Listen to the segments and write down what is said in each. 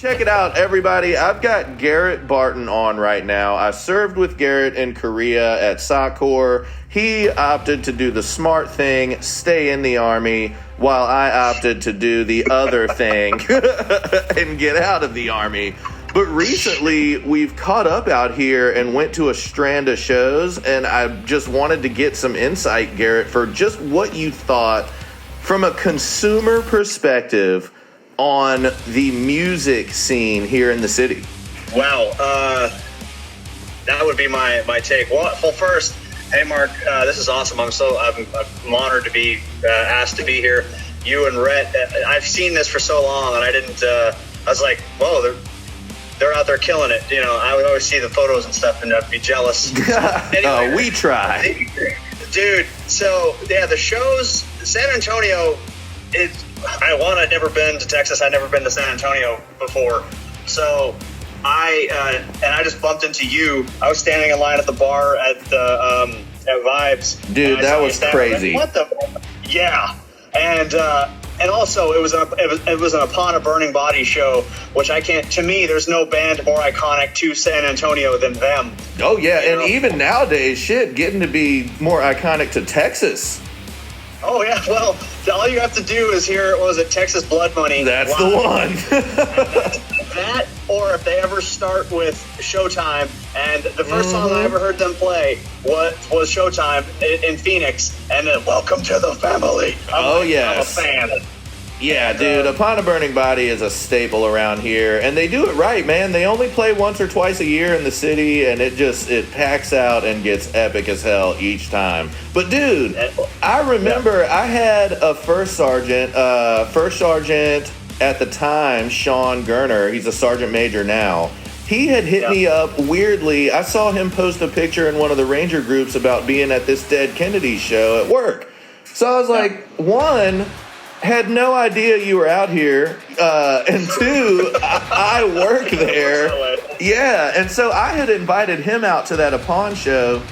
Check it out, everybody. I've got Garrett Barton on right now. I served with Garrett in Korea at SOCOR. He opted to do the smart thing, stay in the Army, while I opted to do the other thing and get out of the Army. But recently, we've caught up out here and went to a strand of shows, and I just wanted to get some insight, Garrett, for just what you thought from a consumer perspective on the music scene here in the city. Wow, that would be my take. Well, first, hey Mark, this is awesome. I'm honored to be asked to be here. You and Rhett, I've seen this for so long, and I was like, whoa, they're out there killing it. You know, I would always see the photos and stuff, and I'd be jealous. Anyway, we try, dude. So yeah, the shows, San Antonio. I'd never been to Texas. I'd never been to San Antonio before. So I just bumped into you. I was standing in line at the bar at Vibes. Dude, that was crazy. Like, what the? Yeah, and also it was an Upon a Burning Body show, which I can't. To me, there's no band more iconic to San Antonio than them. Oh yeah, and even nowadays, shit, getting to be more iconic to Texas. Oh, yeah. Well, all you have to do is hear, what was it, Texas Blood Money. That's the one. That, or if they ever start with Showtime, and the first song I ever heard them play was Showtime in Phoenix, and then Welcome to the Family. I'm a fan. Yeah, dude, Upon a Burning Body is a staple around here, and they do it right, man. They only play once or twice a year in the city, and it packs out and gets epic as hell each time. But, dude, I remember I had a first sergeant at the time, Sean Gerner. He's a sergeant major now. He had hit me up weirdly. I saw him post a picture in one of the Ranger groups about being at this Dead Kennedy show at work. So I was like, one, had no idea you were out here, and two, I work there. Yeah, and so I had invited him out to that Upon show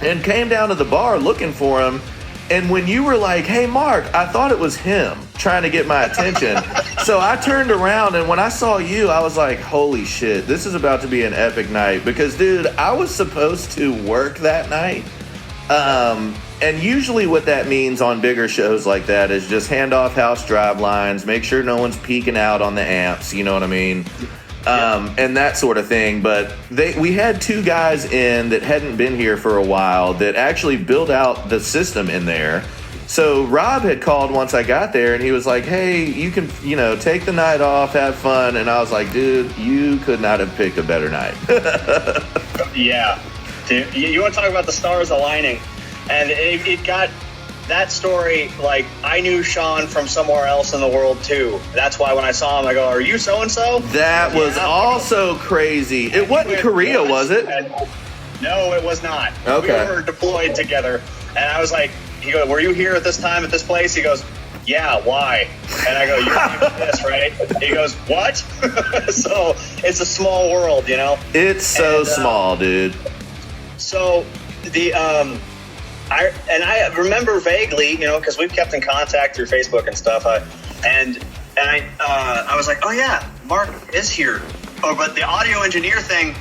and came down to the bar looking for him. And when you were like, hey, Mark, I thought it was him trying to get my attention. So I turned around, and when I saw you, I was like, holy shit, this is about to be an epic night. Because, dude, I was supposed to work that night. And usually what that means on bigger shows like that is just hand off house drive lines, make sure no one's peeking out on the amps, you know what I mean? And that sort of thing. But we had two guys in that hadn't been here for a while that actually built out the system in there. So Rob had called once I got there, and he was like, hey, you can, take the night off, have fun. And I was like, dude, you could not have picked a better night. Yeah. Dude, you want to talk about the stars aligning? And it got that story, like, I knew Sean from somewhere else in the world, too. That's why when I saw him, I go, are you so-and-so? That was also crazy. It wasn't Korea, was it? No, it was not. Okay. We were deployed together. And I was like, he goes, were you here at this time at this place? He goes, yeah, why? And I go, you're this, right? He goes, what? So it's a small world, It's so small, dude. So I remember vaguely, because we've kept in contact through Facebook and stuff. I was like, oh yeah, Mark is here. Oh, but the audio engineer thing,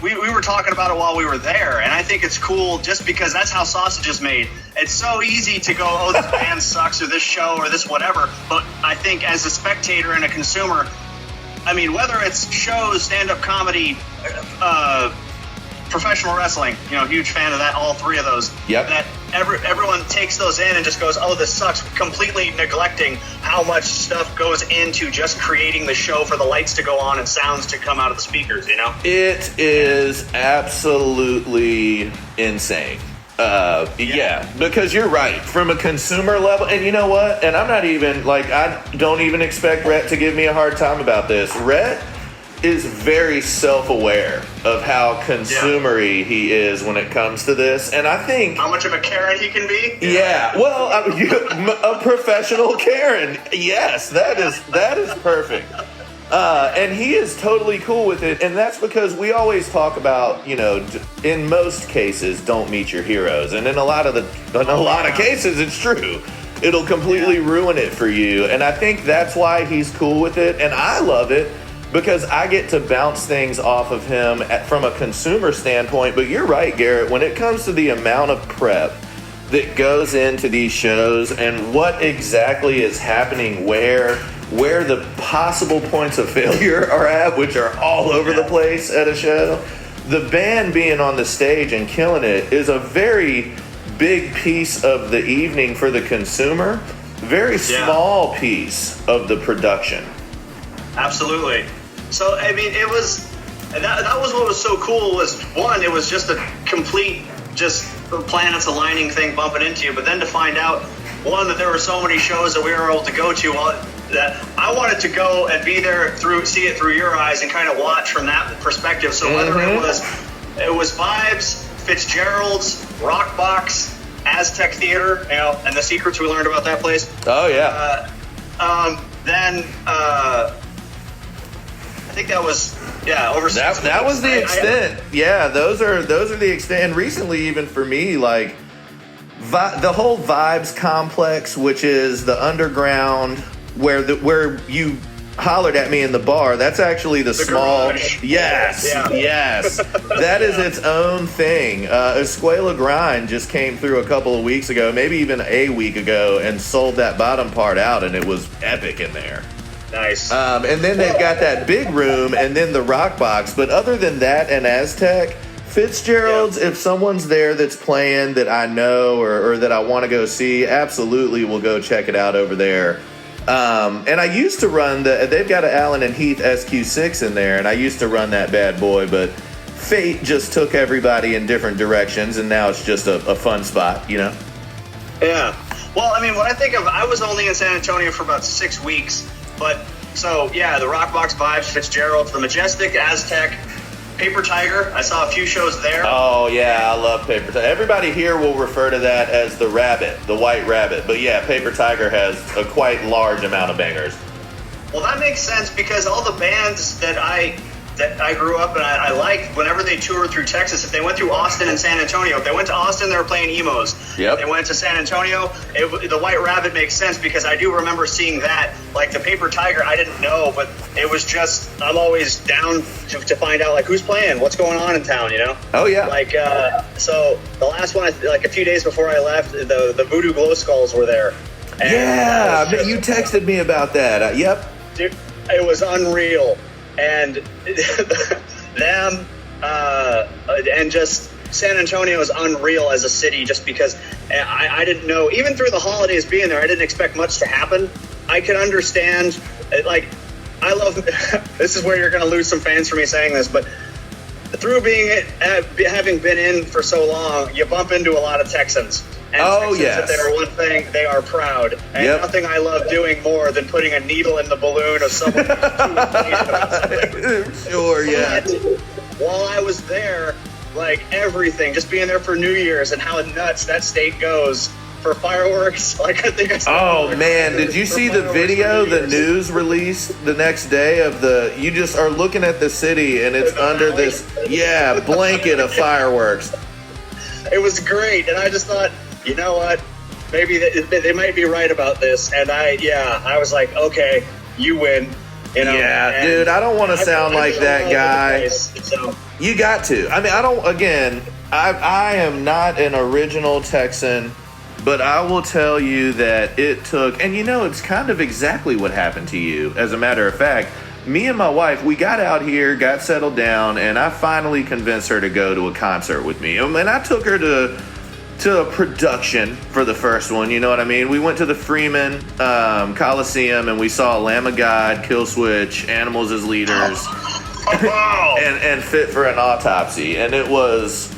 we were talking about it while we were there, and I think it's cool just because that's how sausage is made. It's so easy to go, oh, this band sucks, or this show, or this whatever. But I think as a spectator and a consumer, I mean, whether it's shows, stand-up comedy, professional wrestling, huge fan of that, all three of those. Yep. That everyone takes those in and just goes, oh, this sucks, completely neglecting how much stuff goes into just creating the show for the lights to go on and sounds to come out of the speakers, It is absolutely insane. Yeah, because you're right. From a consumer level, and you know what? And I'm not even, I don't even expect Rhett to give me a hard time about this. Rhett is very self-aware of how consumery he is when it comes to this, and I think how much of a Karen he can be. Yeah, well, a professional Karen. Yes, that is perfect. And he is totally cool with it, and that's because we always talk about, in most cases, don't meet your heroes, and in a lot of cases, it's true. It'll completely ruin it for you, and I think that's why he's cool with it, and I love it. because I get to bounce things off of him from a consumer standpoint. But you're right, Garrett, when it comes to the amount of prep that goes into these shows and what exactly is happening where the possible points of failure are at, which are all over the place at a show, the band being on the stage and killing it is a very big piece of the evening for the consumer, very small piece of the production. Absolutely. So, I mean, it was, that was what was so cool was, one, it was just a complete, just planets aligning thing bumping into you, but then to find out, one, that there were so many shows that we were able to go to, that I wanted to go and be there see it through your eyes and kind of watch from that perspective. So whether it was Vibes, Fitzgerald's, Rockbox, Aztec Theater, and the secrets we learned about that place. Oh yeah. Then I think that was over. That was the extent. Those are the extent. And recently, even for me, like the whole Vibes complex, which is the underground where you hollered at me in the bar, that's actually the small garage. Yes. That is its own thing. Escuela Grind just came through a couple of weeks ago, maybe even a week ago, and sold that bottom part out, and it was epic in there. Nice. And then they've got that big room and then the rock box, but other than that and Aztec, Fitzgerald's, if someone's there that's playing that I know or that I want to go see, absolutely will go check it out over there. And I used to run they've got an Allen and Heath SQ6 in there, and I used to run that bad boy, but fate just took everybody in different directions, and now it's just a fun spot, Yeah. Well, I mean, when I think of, I was only in San Antonio for about 6 weeks, but so, the Rockbox, Vibes, Fitzgerald, the Majestic, Aztec, Paper Tiger. I saw a few shows there. Oh, yeah, I love Paper Tiger. Everybody here will refer to that as the rabbit, the white rabbit. But yeah, Paper Tiger has a quite large amount of bangers. Well, that makes sense because all the bands that I grew up and I liked, whenever they toured through Texas, if they went through Austin and San Antonio, if they went to Austin, they were playing emos. Yep. If they went to San Antonio, the White Rabbit makes sense because I do remember seeing that. Like the Paper Tiger, I didn't know, but it was just, I'm always down to find out, like, who's playing, what's going on in town, Oh, yeah. Like, so the last one, like a few days before I left, the Voodoo Glow Skulls were there. And you texted me about that. Yep. Dude, it was unreal. And them and just San Antonio is unreal as a city just because I didn't know, even through the holidays being there, I didn't expect much to happen. I could understand, like, I love, this is where you're going to lose some fans for me saying this, but through having been in for so long, you bump into a lot of Texans. And Texans, if they're one thing, they are proud. And nothing I love doing more than putting a needle in the balloon of someone who's about something. Sure, yeah. But while I was there, like everything, just being there for New Year's and how nuts that state goes for fireworks. Like I think man, did you see the video the news released the next day of you just are looking at the city and it's under this blanket of fireworks. It was great, and I just thought, you know what? Maybe they might be right about this. And I was like, okay, you win. Yeah, dude, I don't want to sound like that guy. So. You got to. I mean, I am not an original Texan, but I will tell you that it took, and it's kind of exactly what happened to you. As a matter of fact, me and my wife, we got out here, got settled down, and I finally convinced her to go to a concert with me. And I took her to a production for the first one, you know what I mean? We went to the Freeman Coliseum and we saw Lamb of God, Killswitch, Animals as Leaders, and Fit for an Autopsy, and it was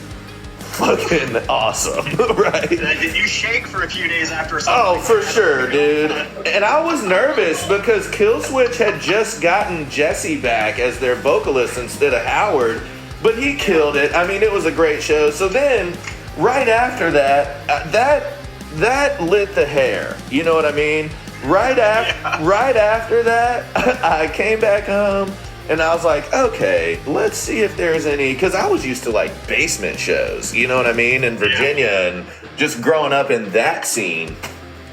fucking awesome, right? Did you shake for a few days after something? Oh, for sure, dude. And I was nervous because Killswitch had just gotten Jesse back as their vocalist instead of Howard, but he killed it. I mean, it was a great show. So then, right after that, that lit the hair. You know what I mean? Right after that, I came back home and I was like, okay, let's see if there's any, because I was used to like basement shows, you know what I mean, in Virginia and just growing up in that scene.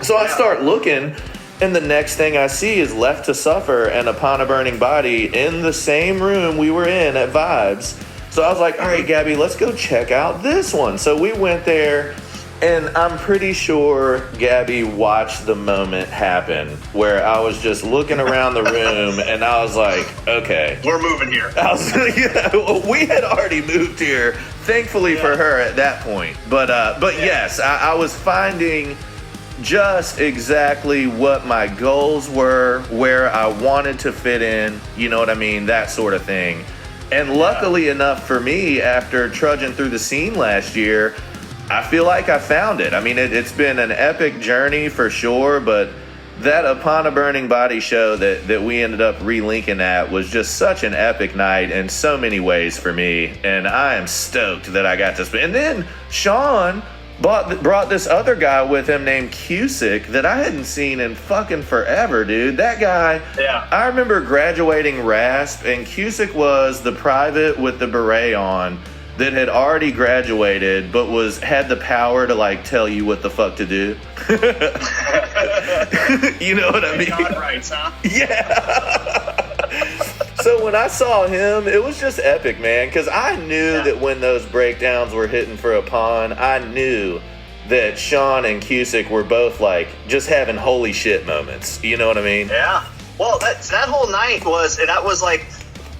So I start looking, And the next thing I see is Left to Suffer and Upon a Burning Body in the same room we were in at Vibes. So I was like, all right, Gabby, let's go check out this one. So we went there, and I'm pretty sure Gabby watched the moment happen where I was just looking around the room and I was like, okay. We're moving here. We had already moved here, thankfully for her at that point. But yes, I was finding just exactly what my goals were, where I wanted to fit in, you know what I mean, that sort of thing. And luckily enough for me, after trudging through the scene last year, I feel like I found it. I mean, it's been an epic journey for sure, but that Upon a Burning Body show that we ended up relinking at was just such an epic night in so many ways for me, and I am stoked that I got to spend. And then Sean brought this other guy with him named Cusick that I hadn't seen in fucking forever, dude. That guy, I remember graduating RASP, and Cusick was the private with the beret on that had already graduated but had the power to like tell you what the fuck to do. You know what I mean? God rights, huh? Yeah. So when I saw him, it was just epic, man, because I knew that when those breakdowns were hitting for Upon, I knew that Sean and Cusick were both like just having holy shit moments. You know what I mean? Yeah. Well, that whole night was like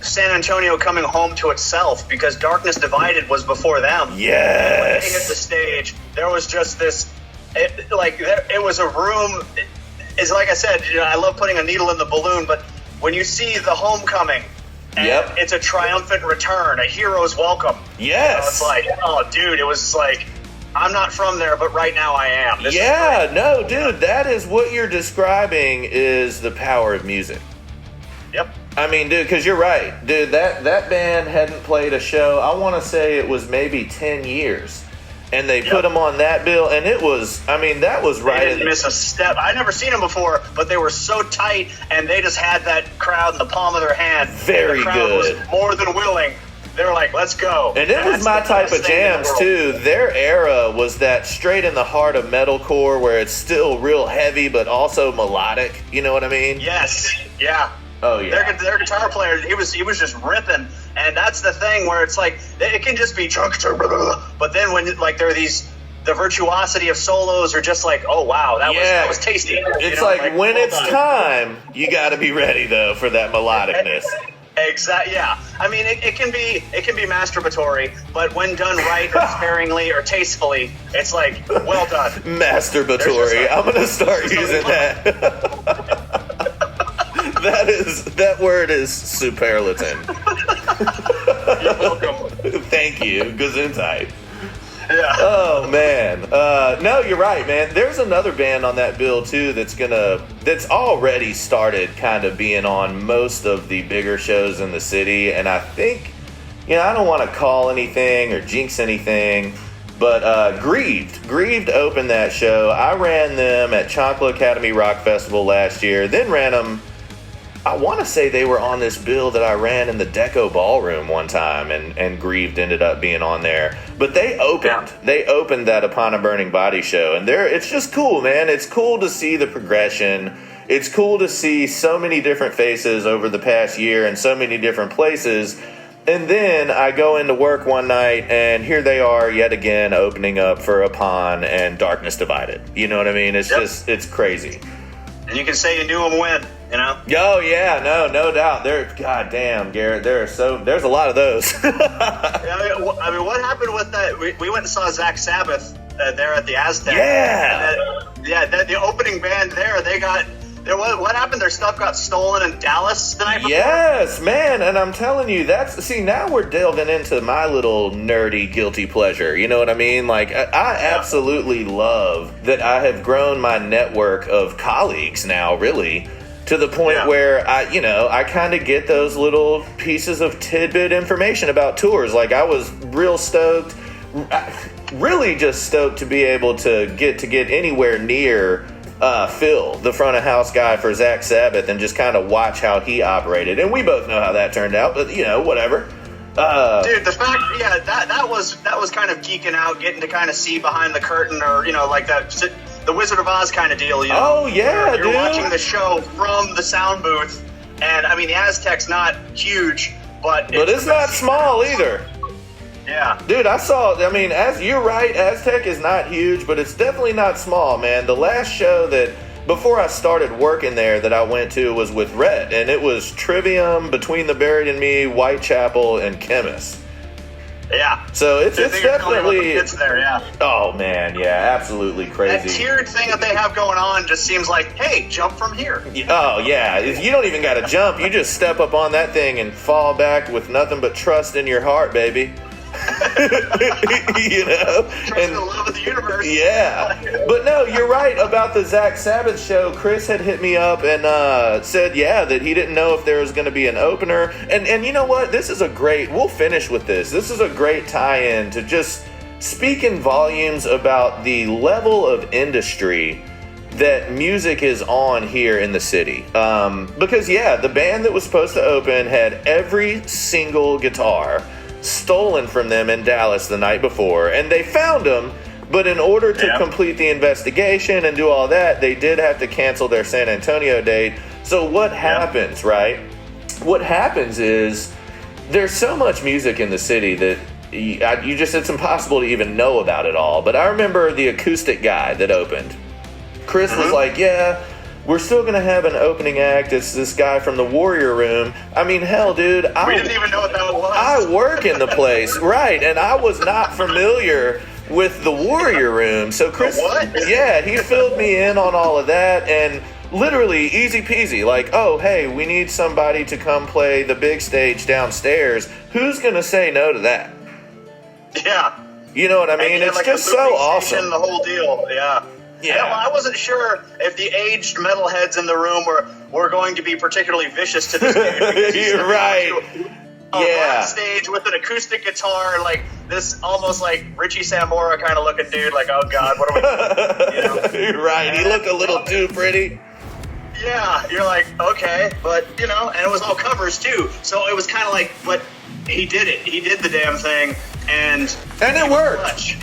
San Antonio coming home to itself, because Darkness Divided was before them. Yes. When they hit the stage, there was just this, it was a room. It's like I said, I love putting a needle in the balloon, but when you see the homecoming, and it's a triumphant return, a hero's welcome. Yes. It's like, oh, dude, it was like, I'm not from there, but right now I am. This no, dude, that is what you're describing is the power of music. Yep. I mean, dude, because you're right. Dude, that band hadn't played a show, I want to say it was maybe 10 years. And they put them on that bill, and it was, I mean, that was right. They didn't miss a step. I'd never seen them before, but they were so tight, and they just had that crowd in the palm of their hand. Very the crowd good. Was more than willing. They were like, let's go. And it was my type of jams, too. Their era was that straight in the heart of metalcore, where it's still real heavy, but also melodic. You know what I mean? Yes. Yeah. Oh yeah, their guitar player, he was just ripping, and that's the thing where it's like it can just be drunk, but then when like there are the virtuosity of solos are just like, oh wow, that was tasty. It's like when it's time, you got to be ready though for that melodicness. Exactly. Yeah. I mean, it can be masturbatory, but when done right or sparingly or tastefully, it's like well done. Masturbatory. I'm gonna start using that. That word is superlative. You're welcome. Thank you. Gesundheit. Yeah. Oh man. No, you're right, man. There's another band on that bill too that's already started kind of being on most of the bigger shows in the city, and I think, I don't want to call anything or jinx anything, but Grieved opened that show. I ran them at Chancla Academy Rock Festival last year, then ran them. I want to say they were on this bill that I ran in the Deco Ballroom one time, and Grieved ended up being on there. But they opened that Upon a Burning Body show, and it's just cool, man. It's cool to see the progression. It's cool to see so many different faces over the past year in so many different places. And then I go into work one night, and here they are yet again opening up for Upon and Darkness Divided. You know what I mean? It's just, it's crazy. And you can say you knew them when, Oh yeah, no doubt. Goddamn, Garrett. There's a lot of those. I mean, what happened with that? We went and saw Zach Sabbath there at the Aztec. Yeah. And the opening band there, what happened? Their stuff got stolen in Dallas the night before? Yes, man. And I'm telling you, now we're delving into my little nerdy guilty pleasure. You know what I mean? Like, I absolutely love that I have grown my network of colleagues now, really, to the point where I kind of get those little pieces of tidbit information about tours. Like, I was real stoked, really just stoked to be able to get anywhere near Phil, the front of house guy for Zach Sabbath, and just kind of watch how he operated. And we both know how that turned out, but whatever. Dude, the fact, that was kind of geeking out, getting to kind of see behind the curtain, or like that. the Wizard of Oz kind of deal. You know? Oh yeah, you're dude. watching the show from the sound booth, and I mean the Aztec's not huge, but it's not small either. Yeah. Dude, as you're right, Aztec is not huge, but it's definitely not small, man. The last show that, before I started working there, that I went to was with Rhett, and it was Trivium, Between the Buried and Me, Whitechapel, and Chemist. Yeah. So it's definitely... It's there, yeah. Oh, man, yeah, absolutely crazy. That tiered thing that they have going on just seems like, hey, jump from here. Oh, yeah. You don't even got to jump. You just step up on that thing and fall back with nothing but trust in your heart, baby. You know, and the love of the universe. Yeah, but no, you're right about the Zach Sabbath show. Chris had hit me up and said, that he didn't know if there was going to be an opener. And you know what? We'll finish with this. This is a great tie-in to just speaking volumes about the level of industry that music is on here in the city. Because the band that was supposed to open had every single guitar stolen from them in Dallas the night before, and they found them, but in order to complete the investigation and do all that, they did have to cancel their San Antonio date. So what happens, right? What happens is there's so much music in the city that it's impossible to even know about it all. But I remember the acoustic guy that opened. Chris was like, we're still going to have an opening act. It's this guy from the Warrior Room. I mean, hell, dude. We didn't even know what that was. I work in the place, right, and I was not familiar with the Warrior Room. So Chris, he filled me in on all of that, and literally easy peasy. Like, oh, hey, we need somebody to come play the big stage downstairs. Who's going to say no to that? Yeah. You know what I mean? It's just so awesome. The whole deal, yeah. Yeah, I wasn't sure if the aged metalheads in the room were going to be particularly vicious to this dude. You're right. On stage with an acoustic guitar, like this almost like Richie Sambora kind of looking dude. Like, oh God, what are we doing? You know? You're right. He looked a little too pretty. Yeah, you're like, okay, but and it was all covers too. So it was kind of like, but he did it. He did the damn thing, and it worked. Clutch,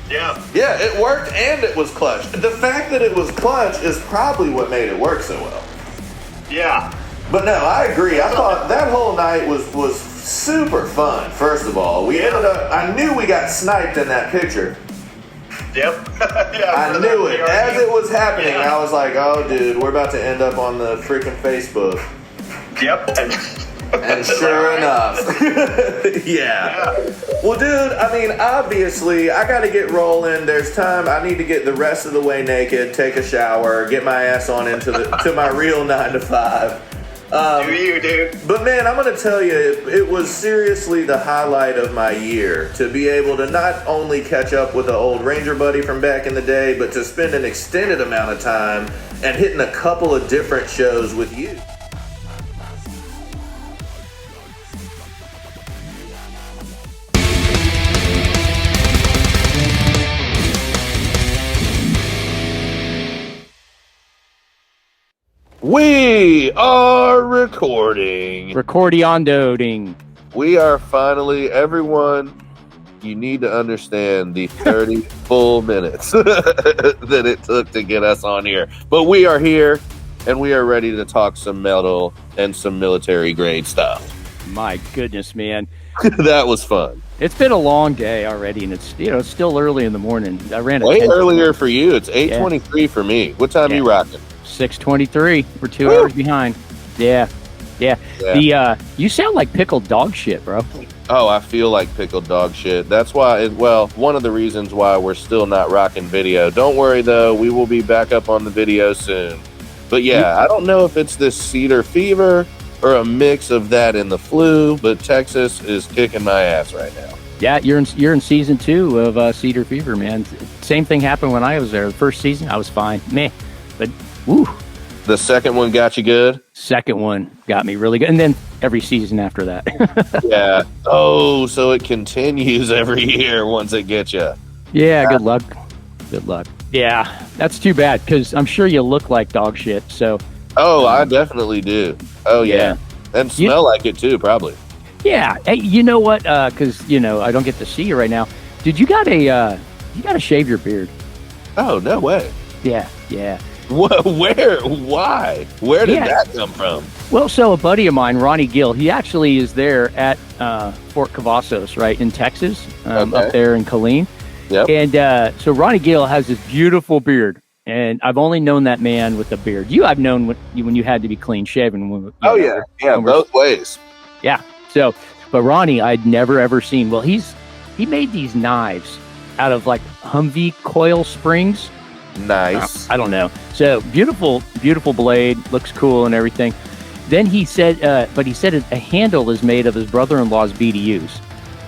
Yeah, it worked and it was clutch. The fact that it was clutch is probably what made it work so well. Yeah. But no, I agree. I thought that whole night was super fun, first of all. I knew we got sniped in that picture. Yep. I knew it. As it was happening, I was like, oh, dude, we're about to end up on the freaking Facebook. Yep. And sure enough. Yeah. Well, dude, I mean, obviously, I got to get rolling. There's time. I need to get the rest of the way naked, take a shower, get my ass on into to my real 9 to 5. Do you, dude? But man, I'm going to tell you, it was seriously the highlight of my year to be able to not only catch up with an old Ranger buddy from back in the day, but to spend an extended amount of time and hitting a couple of different shows with you. We are recording. Recordiondoing. We are finally, everyone, you need to understand the 30 full minutes that it took to get us on here. But we are here, and we are ready to talk some metal and some military grade stuff. My goodness, man. That was fun. It's been a long day already, and it's it's still early in the morning. I ran way earlier for you. It's 8:23 for me. What time are you rocking? 6:23. We're 2 hours behind. Yeah. You sound like pickled dog shit, bro. Oh, I feel like pickled dog shit. That's why, one of the reasons why we're still not rocking video. Don't worry, though. We will be back up on the video soon. But yeah, I don't know if it's this cedar fever or a mix of that and the flu, but Texas is kicking my ass right now. Yeah, you're in season 2 of Cedar Fever, man. Same thing happened when I was there. The first season, I was fine. Meh. But, woo. The second one got you good? Second one got me really good. And then every season after that. Yeah. Oh, so it continues every year once it gets you. Yeah, good luck. Good luck. Yeah, that's too bad because I'm sure you look like dog shit. So. Oh, I definitely do. Oh, yeah. And smell like it too, probably. Yeah. Hey, you know what? Because, I don't get to see you right now. Dude, you got to shave your beard. Oh, no way. Yeah. Where? Why? Where did that come from? Well, so a buddy of mine, Ronnie Gill, he actually is there at Fort Cavazos, right, in Texas, up there in Killeen. Yep. And so Ronnie Gill has this beautiful beard, and I've only known that man with a beard. I've known when you had to be clean shaven. Both ways. Yeah. So, but Ronnie, I'd never ever seen. Well, he made these knives out of like Humvee coil springs. Nice. I don't know. So beautiful blade, looks cool and everything. Then he said, but he said a handle is made of his brother-in-law's BDUs.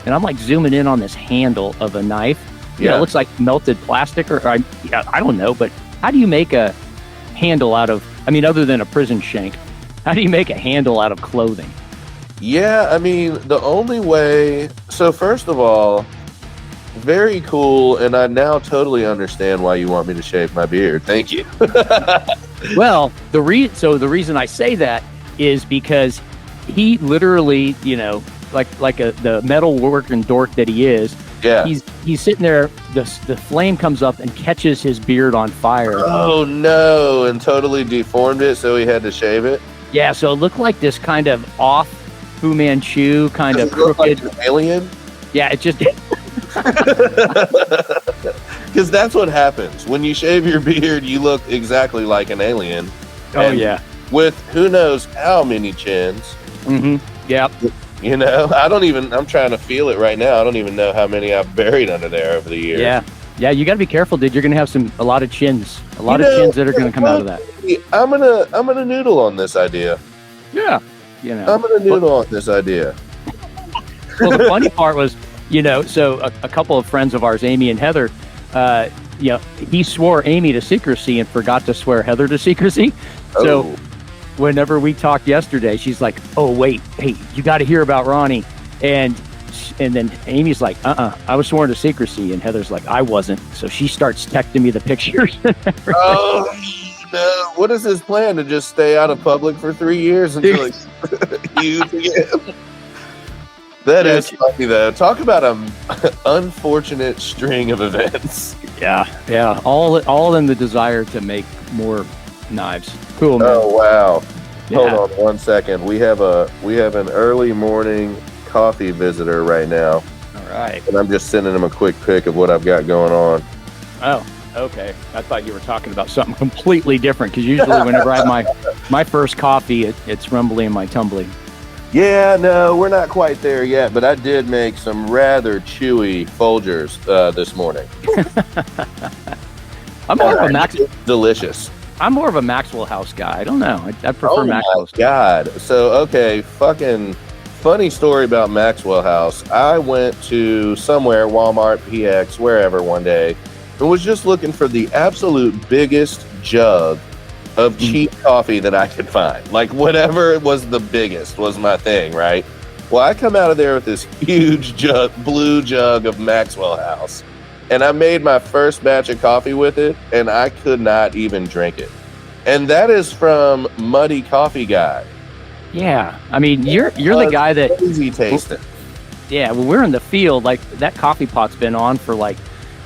And I'm like zooming in on this handle of a knife. You know, it looks like melted plastic I don't know, but how do you make a handle out of, other than a prison shank, how do you make a handle out of clothing? Yeah, the only way, so first of all, very cool, and I now totally understand why you want me to shave my beard. Thank you. Well, the reason I say that is because he literally, like the metal working dork that he is, he's sitting there, the flame comes up and catches his beard on fire. Oh no, and totally deformed it, so he had to shave it? Yeah, so it looked like this kind of off Fu Manchu kind of crooked like an alien. Yeah, it just because that's what happens when you shave your beard. You look exactly like an alien. With who knows how many chins. Yep. I'm trying to feel it right now. I don't even know how many I've buried under there over the years. Yeah, you got to be careful, dude. You're gonna have a lot of chins chins that are gonna come out of that. I'm gonna noodle on this idea. Yeah. I'm gonna noodle on this idea. Well, the funny part was, so a couple of friends of ours, Amy and Heather, he swore Amy to secrecy and forgot to swear Heather to secrecy. So whenever we talked yesterday, she's like, "Oh wait, hey, you got to hear about Ronnie," and then Amy's like, I was sworn to secrecy," and Heather's like, "I wasn't." So she starts texting me the pictures. No, what is his plan, to just stay out of public for 3 years until he's huge again? That is funny, though. Talk about an unfortunate string of events. Yeah. All in the desire to make more knives. Cool, man. Oh wow! Yeah. Hold on 1 second. We have an early morning coffee visitor right now. All right. And I'm just sending him a quick pic of what I've got going on. Oh. Okay, I thought you were talking about something completely different, because usually whenever I have my first coffee, it's rumbly and my tumbly. Yeah, no, we're not quite there yet, but I did make some rather chewy Folgers this morning. I'm more of a delicious. I'm more of a Maxwell House guy. I don't know. I prefer Maxwell. Oh my God! So okay, fucking funny story about Maxwell House. I went to somewhere, Walmart, PX, wherever, one day, and was just looking for the absolute biggest jug of cheap coffee that I could find. Like whatever was the biggest was my thing, right? Well, I come out of there with this huge blue jug of Maxwell House, and I made my first batch of coffee with it, and I could not even drink it. And that is from Muddy Coffee Guy. Yeah, I mean, you're the guy that easy tasting. Yeah, when we're in the field, like that coffee pot's been on for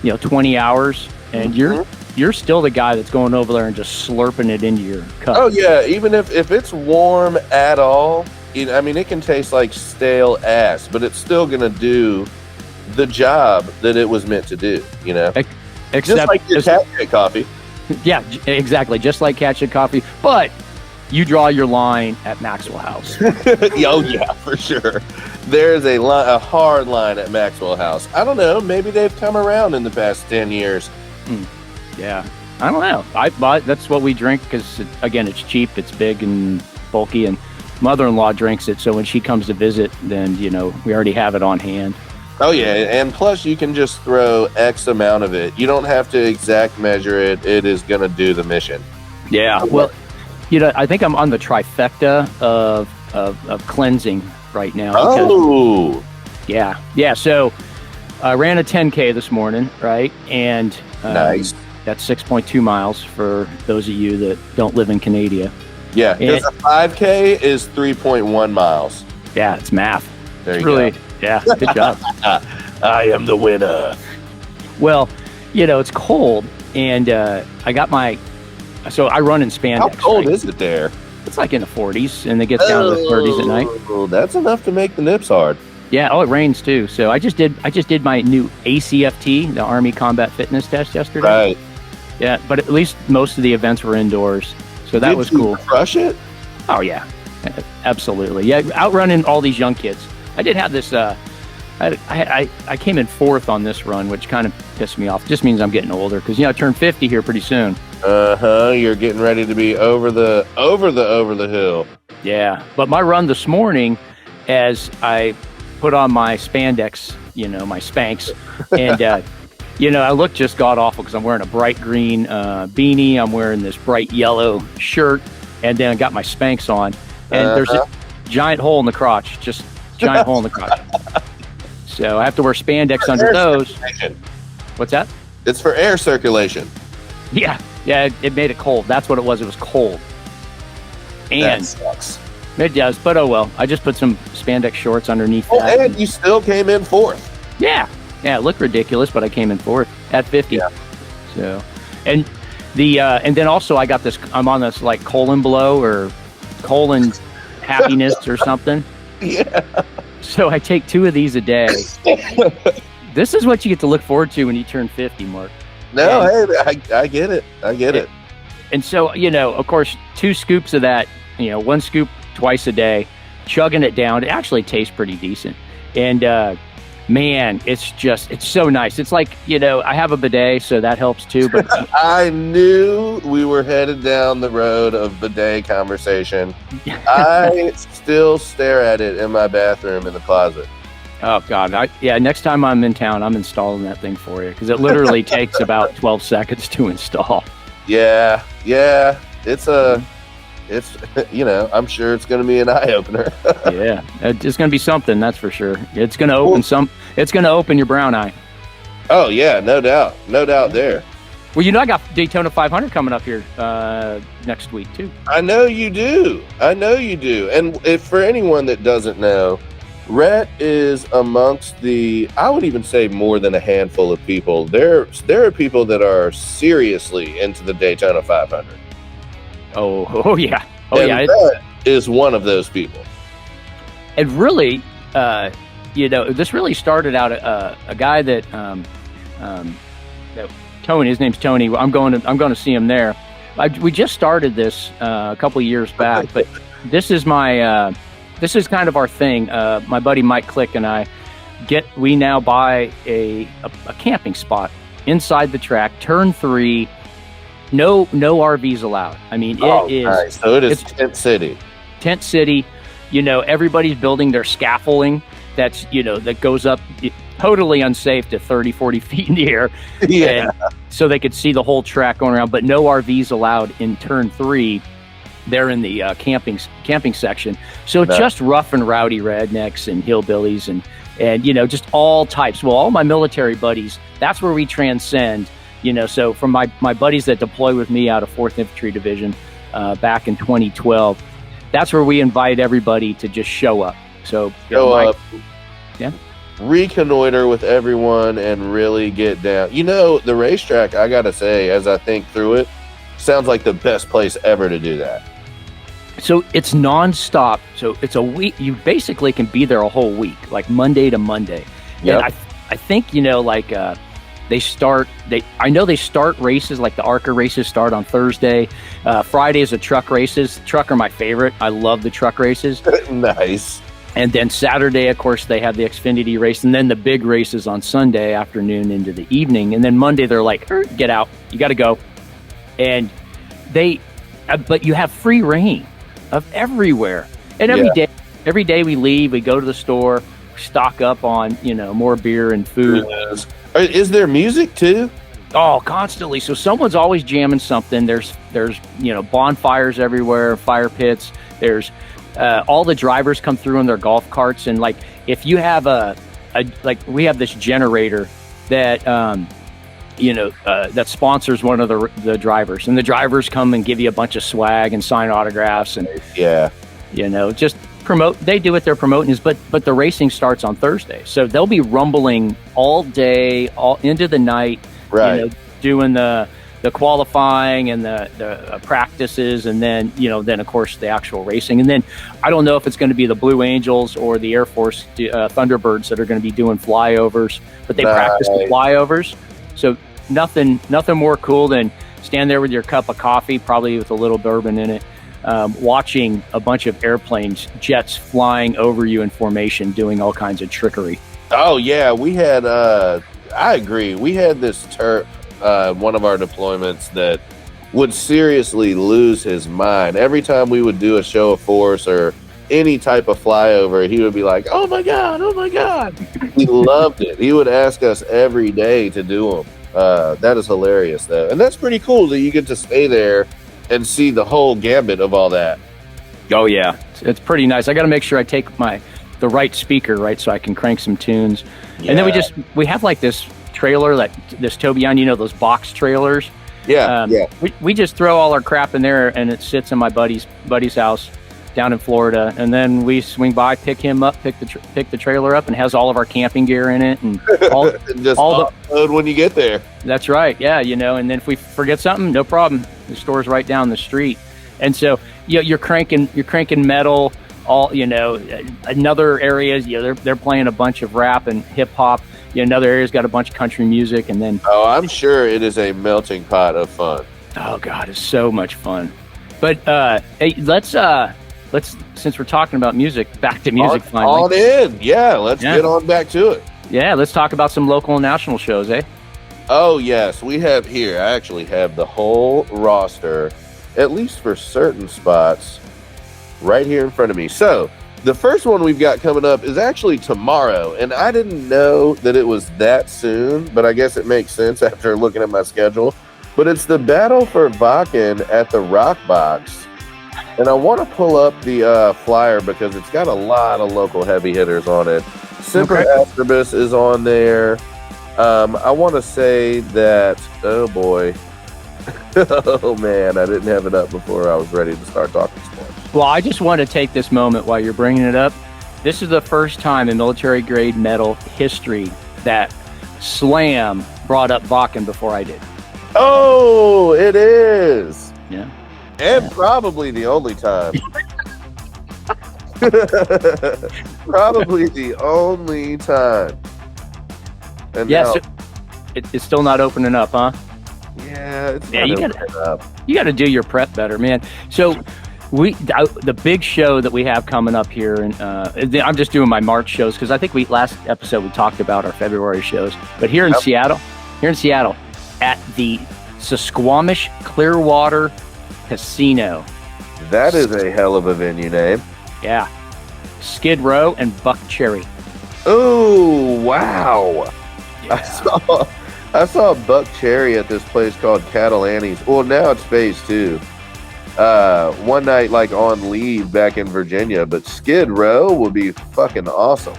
20 hours, and you're still the guy that's going over there and just slurping it into your cup. Oh yeah, even if it's warm at all, it can taste like stale ass, but it's still gonna do the job that it was meant to do. Except just like your cat shit coffee. Yeah, exactly, just like cat shit coffee, but you draw your line at Maxwell House. Oh yeah, for sure. There's a hard line at Maxwell House. I don't know. Maybe they've come around in the past 10 years. Yeah, I don't know. That's what we drink because, again, it's cheap, it's big and bulky, and mother-in-law drinks it. So when she comes to visit, then we already have it on hand. Oh yeah, and plus you can just throw X amount of it. You don't have to exact measure it. It is going to do the mission. Yeah. Well, I think I'm on the trifecta of cleansing right now. Oh, yeah. So I ran a 10K this morning, right? And nice. That's 6.2 miles for those of you that don't live in Canada. Yeah, because a 5K is 3.1 miles. Yeah, it's math. There you go. Yeah, good job. I am the winner. Well, it's cold, and I got so I run in spandex. How cold right? is it there? It's like in the 40s, and it gets down to the 30s at night. Oh, that's enough to make the nips hard. Yeah. Oh, it rains too. So I just did my new ACFT, the Army Combat Fitness Test yesterday. Right. Yeah, but at least most of the events were indoors, so that was cool. Crush it? Oh yeah, absolutely. Yeah, outrunning all these young kids. I did have this. I came in 4th on this run, which kind of pissed me off. Just means I'm getting older because I turn 50 here pretty soon. You're getting ready to be over the hill. Yeah, but my run this morning, as I put on my spandex, my Spanx, and I look just god awful because I'm wearing a bright green beanie. I'm wearing this bright yellow shirt, and then I got my Spanx on, and there's a giant hole in the crotch, just giant hole in the crotch. So I have to wear spandex under those. What's that? It's for air circulation. Yeah, it made it cold. That's what it was. It was cold. And that sucks. It does, but oh well. I just put some spandex shorts underneath that. And you still came in 4th. Yeah, it looked ridiculous, but I came in 4th at 50. Yeah. So, and then also I got this. I'm on this like colon blow or colon happiness or something. Yeah. So I take 2 of these a day. This is what you get to look forward to when you turn 50, Mark. No, I get it. I get it. And so, of course, 2 scoops of that, 1 scoop twice a day, chugging it down. It actually tastes pretty decent. And, man, it's so nice. It's like, I have a bidet, so that helps too. But I knew we were headed down the road of bidet conversation. I still stare at it in my bathroom in the closet. Oh, God. Next time I'm in town, I'm installing that thing for you because it literally takes about 12 seconds to install. Yeah. It's I'm sure it's going to be an eye opener. Yeah, it's going to be something, that's for sure. It's going to open it's going to open your brown eye. Oh yeah, no doubt there. Well, I got Daytona 500 coming up here next week too. I know you do. And if for anyone that doesn't know, Rhett is amongst I would even say more than a handful of people. There are people that are seriously into the Daytona 500. Oh yeah. Rhett is one of those people. And really, this really started out a guy that Tony. His name's Tony. I'm going to see him there. We just started this a couple of years back, but this is kind of our thing. My buddy Mike Click and I we now buy a camping spot inside the track, turn 3. No RVs allowed. I mean, it is. Nice. So it's Tent City. Tent City. Everybody's building their scaffolding. That's that goes up totally unsafe to 30, 40 feet in the air. Yeah. So they could see the whole track going around, but no RVs allowed in turn 3. They're in the camping section. So it's just rough and rowdy rednecks and hillbillies and just all types. Well, all my military buddies, that's where we transcend. So from my buddies that deploy with me out of 4th Infantry Division back in 2012, that's where we invite everybody to just show up. So show up, yeah, reconnoiter with everyone, and really get down. The racetrack, I gotta say, as I think through it, sounds like the best place ever to do that. So it's nonstop. So it's a week. You basically can be there a whole week, like Monday to Monday. Yeah, I think they start races, like the ARCA races start on Thursday. Friday is the truck races. Truck are my favorite. I love the truck races. Nice. And then Saturday, of course, they have the Xfinity race, and then the big races on Sunday afternoon into the evening. And then Monday, they're like, get out. You got to go. And but you have free reign of everywhere. And every day we leave, we go to the store, stock up on, more beer and food. Is there music too? Oh, constantly. So someone's always jamming something. There's bonfires everywhere, fire pits. There's all the drivers come through in their golf carts, and like if you have we have this generator that that sponsors one of the drivers, and the drivers come and give you a bunch of swag and sign autographs, and just promote. They do what they're promoting is, but the racing starts on Thursday, so they'll be rumbling all day, all into the night, right? Doing the the qualifying and the practices, and then then of course the actual racing. And then I don't know if it's going to be the Blue Angels or the Air Force Thunderbirds that are going to be doing flyovers, but they practice the flyovers. So nothing more cool than stand there with your cup of coffee, probably with a little bourbon in it, watching a bunch of airplanes, jets flying over you in formation, doing all kinds of trickery. Oh yeah, we had. I agree. We had this Terp. One of our deployments that would seriously lose his mind. Every time we would do a show of force or any type of flyover, he would be like, oh my God. He loved it. He would ask us every day to do them. That is hilarious, though. And that's pretty cool that you get to stay there and see the whole gambit of all that. Oh, yeah. It's pretty nice. I got to make sure I take the right speaker, right, so I can crank some tunes. Yeah. And then we have like this trailer, this Tobian, those box trailers. Yeah, We just throw all our crap in there, and it sits in my buddy's house down in Florida, and then we swing by, pick him up, pick the trailer up, and has all of our camping gear in it, and all, just all the when you get there. That's right, yeah, and then if we forget something, no problem. The store's right down the street, and so you're cranking metal. All another area, they're playing a bunch of rap and hip hop. Another area's got a bunch of country music, and then I'm sure it is a melting pot of fun. Oh God, it's so much fun. But hey, let's since we're talking about music, back to music finally. On in, let's get on back to it. Yeah, let's talk about some local and national shows, eh? Oh yes, we have here. I actually have the whole roster, at least for certain spots, right here in front of me. So the first one we've got coming up is actually tomorrow, and I didn't know that it was that soon, but I guess it makes sense after looking at my schedule. But it's the Battle for Wacken at the Rock Box, and I want to pull up the flyer because it's got a lot of local heavy hitters on it. Semper Astrobus is on there. I want to say that, oh boy, oh man, I didn't have it up before I was ready to start talking sports. Well, I just want to take this moment while you're bringing it up. This is the first time in military-grade metal history that Slam brought up Wacken before I did. Oh, it is. Yeah. And probably the only time. Probably the only time. And yes, it's still not opening up, huh? Yeah, it's you gotta do your prep better, man. So the big show that we have coming up here, and I'm just doing my March shows because I think last episode we talked about our February shows. But here in Seattle, at the Suquamish Clearwater Casino. That is a hell of a venue name. Yeah, Skid Row and Buck Cherry. Oh wow! Yeah. I saw Buck Cherry at this place called Cattle Annie's. Well, now it's Phase 2. One night, like on leave back in Virginia, but Skid Row would be fucking awesome.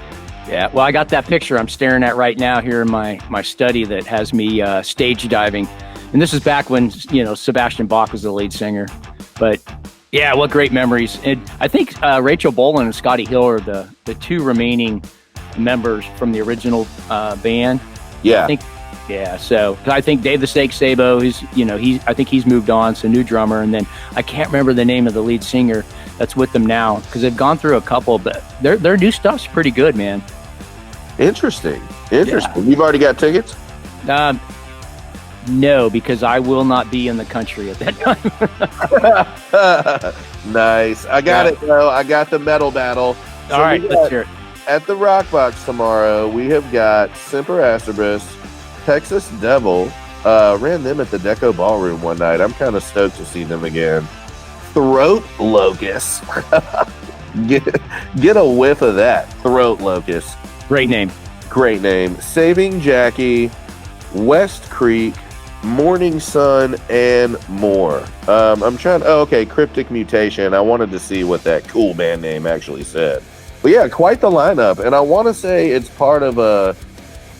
Yeah, well, I got that picture I'm staring at right now here in my study that has me stage diving, and this is back when Sebastian Bach was the lead singer. But yeah, what great memories! And I think Rachel Bolan and Scotty Hill are the two remaining members from the original band. Yeah, so I think Dave the Steak Sabo, I think he's moved on, so new drummer, and then I can't remember the name of the lead singer that's with them now because they've gone through a couple, but their new stuff's pretty good, man. Interesting. Yeah. You've already got tickets? No, because I will not be in the country at that time. Nice. I got it, bro. I got the metal battle. So all right, let's hear it. At the Rock Box tomorrow, we have got Semper Astrobus, Texas Devil. Ran them at the Deco Ballroom one night. I'm kind of stoked to see them again. Throat Locust. Get a whiff of that. Throat Locust. Great name. Saving Jackie, West Creek, Morning Sun, and more. I'm trying. Cryptic Mutation. I wanted to see what that cool band name actually said. But yeah, quite the lineup. And I want to say it's part of a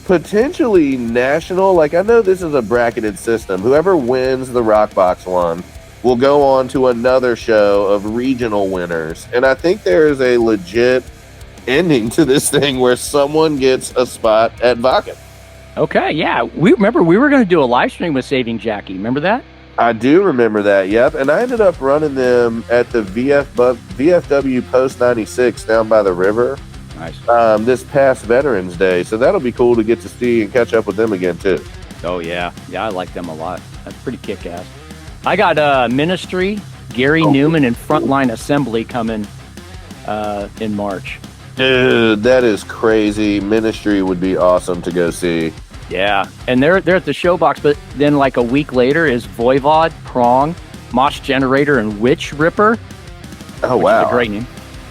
potentially national. Like, I know this is a bracketed system. Whoever wins the Rock Box one will go on to another show of regional winners. And I think there is a legit ending to this thing where someone gets a spot at Wacken. Okay, yeah. We were going to do a live stream with Saving Jackie. Remember that? I do remember that, yep. And I ended up running them at the VFW Post 96 down by the river. Nice. This past Veterans Day. So that'll be cool to get to see and catch up with them again, too. Oh, yeah. Yeah, I like them a lot. That's pretty kick-ass. I got Ministry, Gary Newman, and Frontline Assembly coming in March. Dude, that is crazy. Ministry would be awesome to go see. Yeah, and they're at the Showbox, but then like a week later is Voivod, Prong, Mosh Generator, and Witch Ripper. Oh, wow. Is a great name.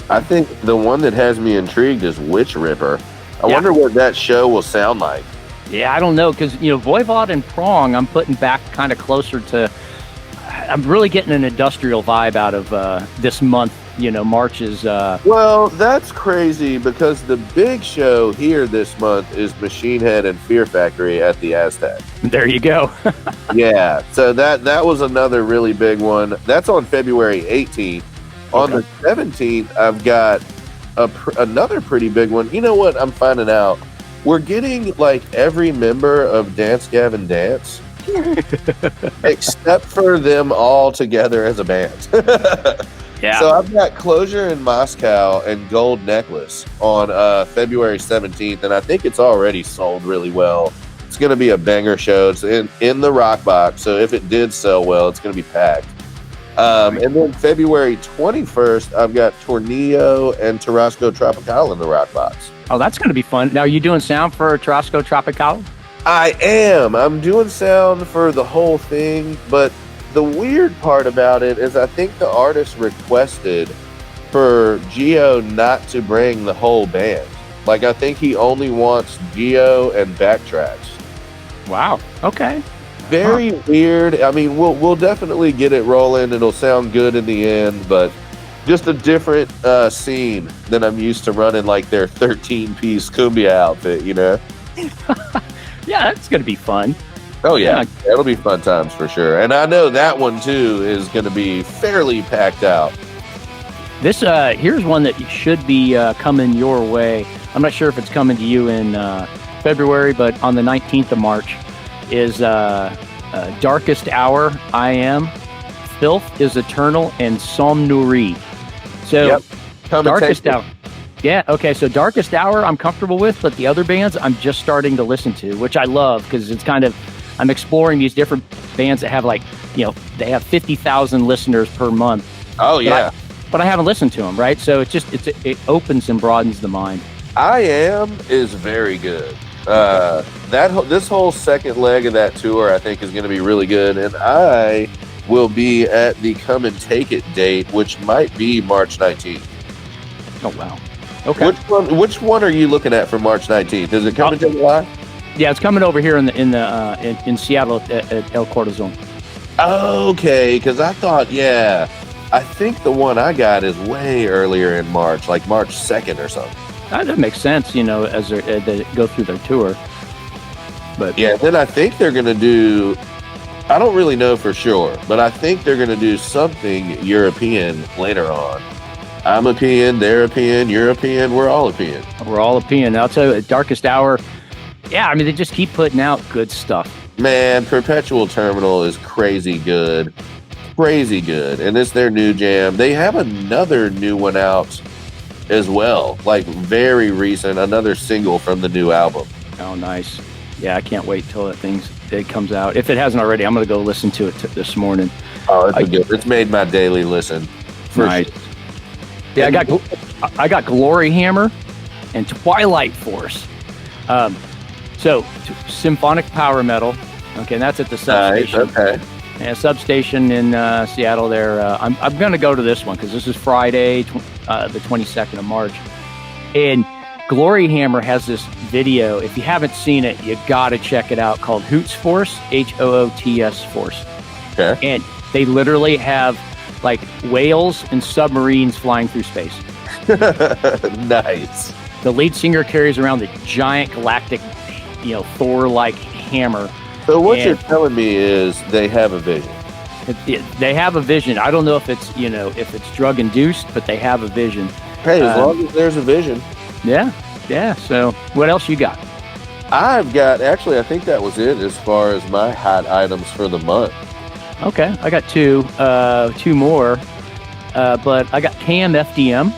I think the one that has me intrigued is Witch Ripper. I wonder what that show will sound like. Yeah, I don't know, because, Voivod and Prong, I'm putting back kind of closer to... I'm really getting an industrial vibe out of this month. March is... Well, that's crazy, because the big show here this month is Machine Head and Fear Factory at the Aztec. There you go. Yeah, so that was another really big one. That's on February 18th. On the 17th, I've got another pretty big one. You know what I'm finding out? We're getting, like, every member of Dance Gavin Dance, except for them all together as a band. Yeah. So I've got Closure in Moscow and Gold Necklace on February 17th, and I think it's already sold really well. It's going to be a banger show. It's in the Rock Box, so if it did sell well, it's going to be packed. And then February 21st, I've got Tornillo and Tarasco Tropical in the Rock Box. Oh, that's going to be fun. Now, are you doing sound for Tarasco Tropical? I am. I'm doing sound for the whole thing, but the weird part about it is I think the artist requested for Gio not to bring the whole band. Like, I think he only wants Gio and backtracks. Wow. Okay. Very weird. I mean, we'll definitely get it rolling. It'll sound good in the end, but just a different scene than I'm used to running, like their 13-piece cumbia outfit, Yeah, that's going to be fun. Oh, yeah. It'll be fun times for sure. And I know that one, too, is going to be fairly packed out. This here's one that should be coming your way. I'm not sure if it's coming to you in February, but on the 19th of March is Darkest Hour, I Am, Filth is Eternal, and Somnuri. So, Darkest Hour. Yeah, okay, so Darkest Hour I'm comfortable with, but the other bands I'm just starting to listen to, which I love, because it's kind of, I'm exploring these different bands that have, like, they have 50,000 listeners per month. Oh, yeah. But I haven't listened to them, right? So it opens and broadens the mind. I Am is very good. This whole second leg of that tour, I think, is going to be really good, and I will be at the Come and Take It date, which might be March 19th. Oh, wow. Okay. Which one are you looking at for March 19th? Is it coming to the live? Yeah, it's coming over here in Seattle at El Cortizon. Okay, because I thought, I think the one I got is way earlier in March, like March 2nd or something. That makes sense, as they go through their tour. But yeah, then I think they're going to do, I don't really know for sure, but I think they're going to do something European later on. I'm European, they're European, we're all European. We're all European. I'll tell you, Darkest Hour, yeah, I mean, they just keep putting out good stuff. Man, Perpetual Terminal is crazy good. Crazy good. And it's their new jam. They have another new one out as well, like very recent, another single from the new album. Oh, nice. Yeah, I can't wait till it comes out. If it hasn't already, I'm going to go listen to it this morning. Oh, it's good. It's made my daily listen. Nice. Sure. Yeah, I got Glory Hammer and Twilight Force. So symphonic power metal. Okay, and that's at the substation. Nice, okay. And substation in Seattle. There, I'm going to go to this one because this is Friday, the 22nd of March, and Glory Hammer has this video. If you haven't seen it, you got to check it out. Called Hoots Force, Hoots Force. Okay. And they literally have like whales and submarines flying through space. Nice. The lead singer carries around the giant galactic, Thor-like hammer. So what you're telling me is they have a vision. They have a vision. I don't know if it's, if it's drug induced, but they have a vision. Hey, as long as there's a vision. Yeah. So what else you got? I've got, actually, I think that was it as far as my hot items for the month. Okay, I got two more, but I got KMFDM.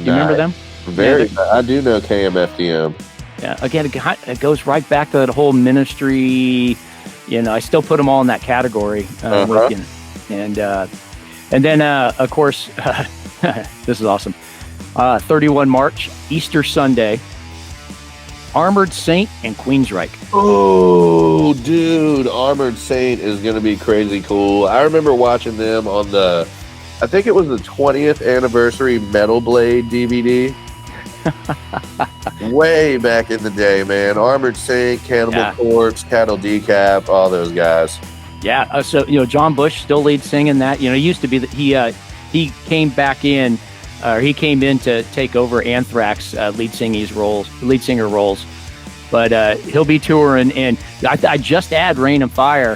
You remember them? Very. Yeah, I do know KMFDM. Yeah, again, it goes right back to that whole ministry. I still put them all in that category. And then, of course, this is awesome. 31 March, Easter Sunday, Armored Saint and Queensryche. Oh, dude, Armored Saint is going to be crazy cool. I remember watching them on I think it was the 20th anniversary Metal Blade DVD. Way back in the day, man. Armored Saint, Cannibal Corpse, Cattle Decap, all those guys. Yeah, so John Bush still lead singing that. He used to be he came back in, or he came in to take over Anthrax lead singer roles. But he'll be touring, and I just add Rain and Fire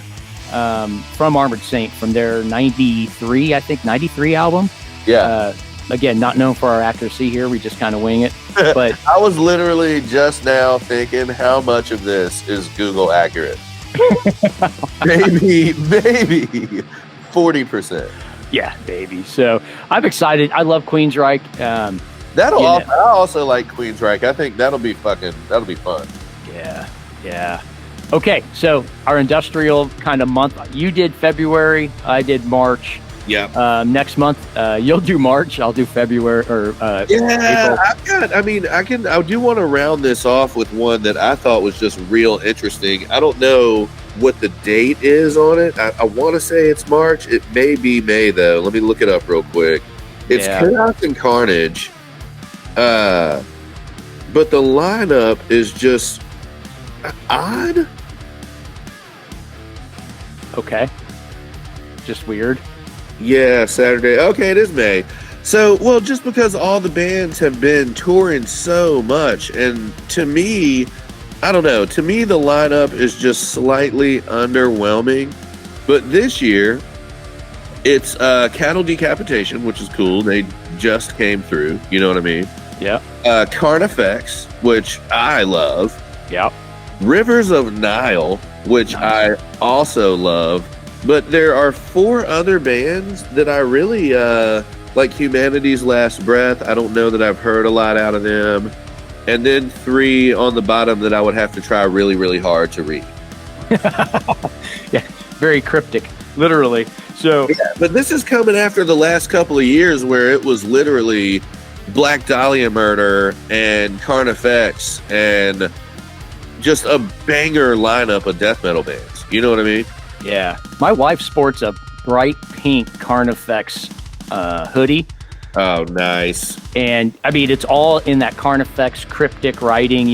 from Armored Saint from their 93 album. Yeah. Again, not known for our accuracy here. We just kind of wing it. But I was literally just now thinking how much of this is Google accurate. maybe 40%. Yeah, baby. So I'm excited. I love Queensryche. I also like Queensryche. I think that'll be fun. Yeah. Okay, so our industrial kind of month. You did February. I did March. Yeah. Next month, you'll do March. I'll do February or April. I do want to round this off with one that I thought was just real interesting. I don't know what the date is on it. I want to say it's March. It may be May though. Let me look it up real quick. It's Chaos and Carnage. But the lineup is just odd. Okay. Just weird. Yeah, Saturday. Okay, it is May. So, well, just because all the bands have been touring so much, and to me, I don't know, to me the lineup is just slightly underwhelming. But this year, it's Cattle Decapitation, which is cool. They just came through, you know what I mean? Yeah. Carnifex, which I love. Yeah. Rivers of Nile, which I also love. But there are 4 other bands that I really like. Humanity's Last Breath. I don't know that I've heard a lot out of them. And then 3 on the bottom that I would have to try really, really hard to read. Yeah, very cryptic, literally. So, yeah, but this is coming after the last couple of years where it was literally Black Dahlia Murder and Carnifex and just a banger lineup of death metal bands. You know what I mean? Yeah. My wife sports a bright pink Carnifex hoodie. Oh, nice. And, I mean, it's all in that Carnifex cryptic writing,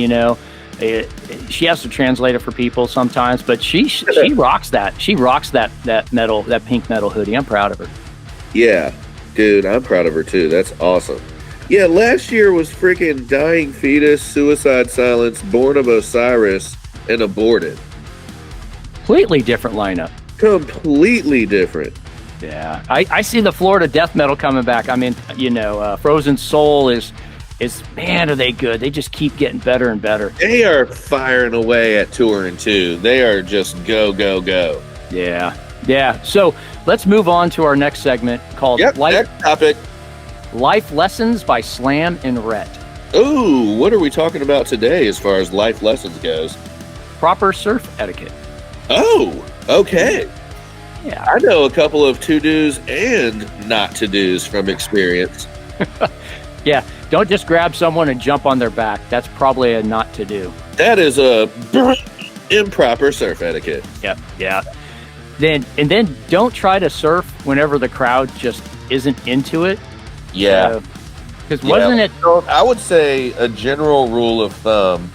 she has to translate it for people sometimes, but she rocks that. She rocks that metal, that pink metal hoodie. I'm proud of her. Yeah. Dude, I'm proud of her, too. That's awesome. Yeah, last year was freaking Dying Fetus, Suicide Silence, Born of Osiris, and Aborted. Completely different lineup. Completely different. Yeah. I see the Florida death metal coming back. I mean, Frozen Soul is man, are they good. They just keep getting better and better. They are firing away at touring, too. They are just go, go, go. Yeah. Yeah. So let's move on to our next segment called next topic. Life Lessons by Slam and Rhett. Ooh, what are we talking about today as far as life lessons goes? Proper surf etiquette. Oh, okay. Yeah. I know a couple of to-dos and not to-dos from experience. Yeah, don't just grab someone and jump on their back. That's probably a not to do. That is a improper surf etiquette. Yep, yeah. Then don't try to surf whenever the crowd just isn't into it. Yeah. Because wasn't it... I would say a general rule of thumb,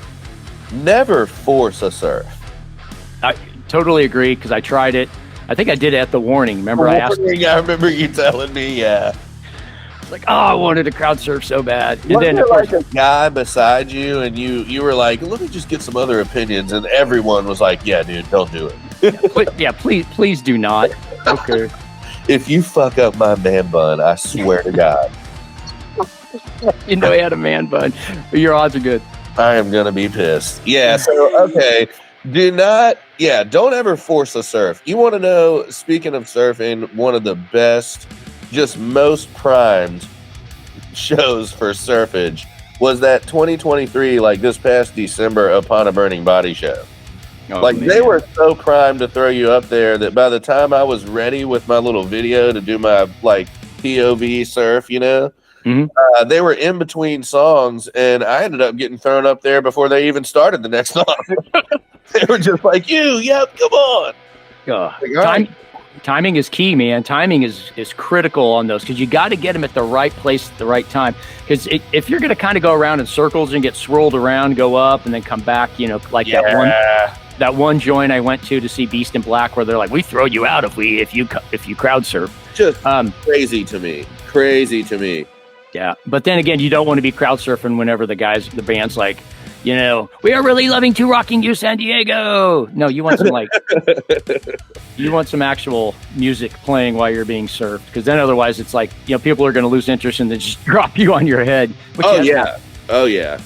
never force a surf. I totally agree, because I tried it. I think I did it at the Warning. Remember, I remember you telling me, yeah. Like, I wanted to crowd surf so bad. And then, of course, like a guy beside you, and you were like, let me just get some other opinions, and everyone was like, yeah, dude, don't do it. Yeah, please do not. Okay. If you fuck up my man bun, I swear to God. You know he had a man bun. Your odds are good. I am gonna be pissed. Yeah. So okay, don't ever force a surf. You want to know? Speaking of surfing, one of the best, just most primed shows for surfage was that 2023, like this past December, Upon a Burning Body show. Oh, like man. they were so primed to throw you up there that by the time I was ready with my little video to do my like POV surf, you know, they were in between songs, and I ended up getting thrown up there before they even started the next song. They were just like, yep, come on. Like, timing is key, man. Timing is critical on those, because you got to get them at the right place at the right time. Because if you're going to kind of go around in circles and get swirled around, go up and then come back, you know, like that one joint I went to see Beast in Black, where they're like, we throw you out if you crowd surf. Just crazy to me. Yeah, but then again, you don't want to be crowd surfing whenever the band's like, you know, we are really loving to rocking you, San Diego. No, you want some you want some actual music playing while you're being surfed, because then otherwise it's like, you know, people are going to lose interest and then just drop you on your head. Oh yeah.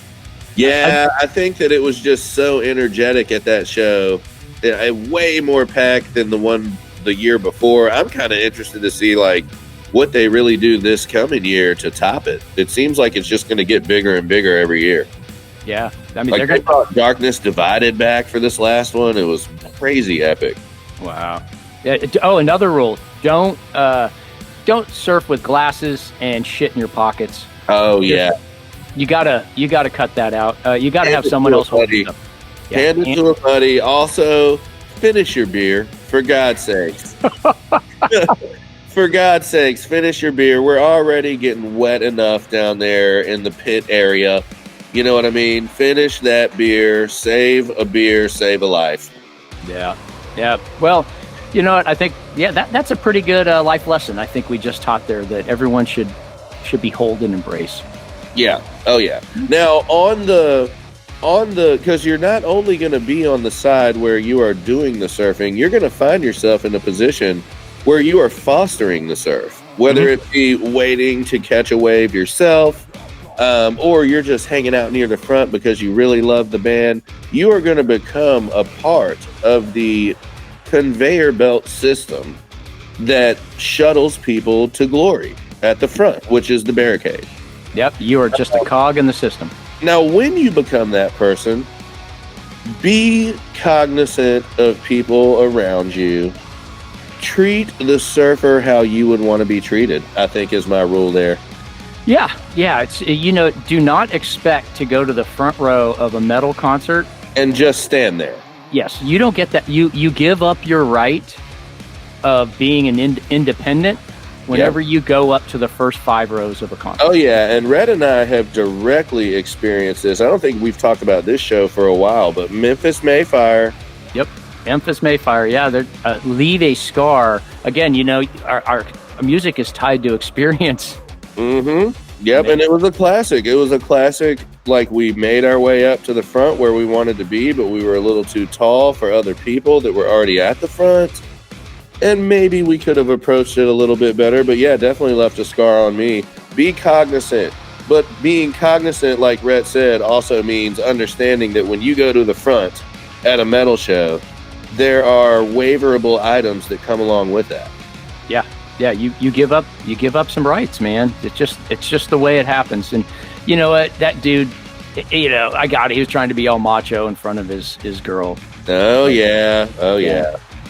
I think that it was just so energetic at that show. Way more packed than the year before. I'm kind of interested to see like what they really do this coming year to top it. It seems like it's just going to get bigger and bigger every year. Yeah, I mean, like they brought Darkness Divided back for this last one. It was crazy epic. Wow. Yeah. Another rule: don't surf with glasses and shit in your pockets. Oh yeah. You gotta cut that out. You gotta have someone else hold it up. Yeah. Hand it to a buddy. Also, finish your beer, for God's sakes. For God's sakes, finish your beer. We're already getting wet enough down there in the pit area. You know what I mean? Finish that beer. Save a beer. Save a life. Yeah. Well, you know what? I think that's a pretty good life lesson. I think we just taught there that everyone should behold and embrace. Yeah. Oh yeah. Now on the because you're not only going to be on the side where you are doing the surfing, you're going to find yourself in a position where you are fostering the surf, whether it be waiting to catch a wave yourself, or you're just hanging out near the front because you really love the band. You are going to become a part of the conveyor belt system that shuttles people to glory at the front, which is the barricade. Yep, you are just a cog in the system. Now, when you become that person, be cognizant of people around you. Treat the surfer how you would want to be treated, I think is my rule there. Yeah. It's, you know, do not expect to go to the front row of a metal concert and just stand there. Yes, you don't get that. You give up your right of being an independent whenever you go up to the first 5 rows of a concert. Oh yeah, and Red and I have directly experienced this. I don't think we've talked about this show for a while, but Memphis Mayfire. Yep. Memphis Mayfire, yeah, they leave a scar. Again, you know, our music is tied to experience. Yep, and it was a classic. Like, we made our way up to the front where we wanted to be, but we were a little too tall for other people that were already at the front. And maybe we could have approached it a little bit better, but yeah, definitely left a scar on me. Be cognizant. But being cognizant, like Rhett said, also means understanding that when you go to the front at a metal show, there are waiverable items that come along with that. Yeah, you give up some rights, man. It's just the way it happens. And you know what, that dude, you know, he was trying to be all macho in front of his girl. Oh yeah.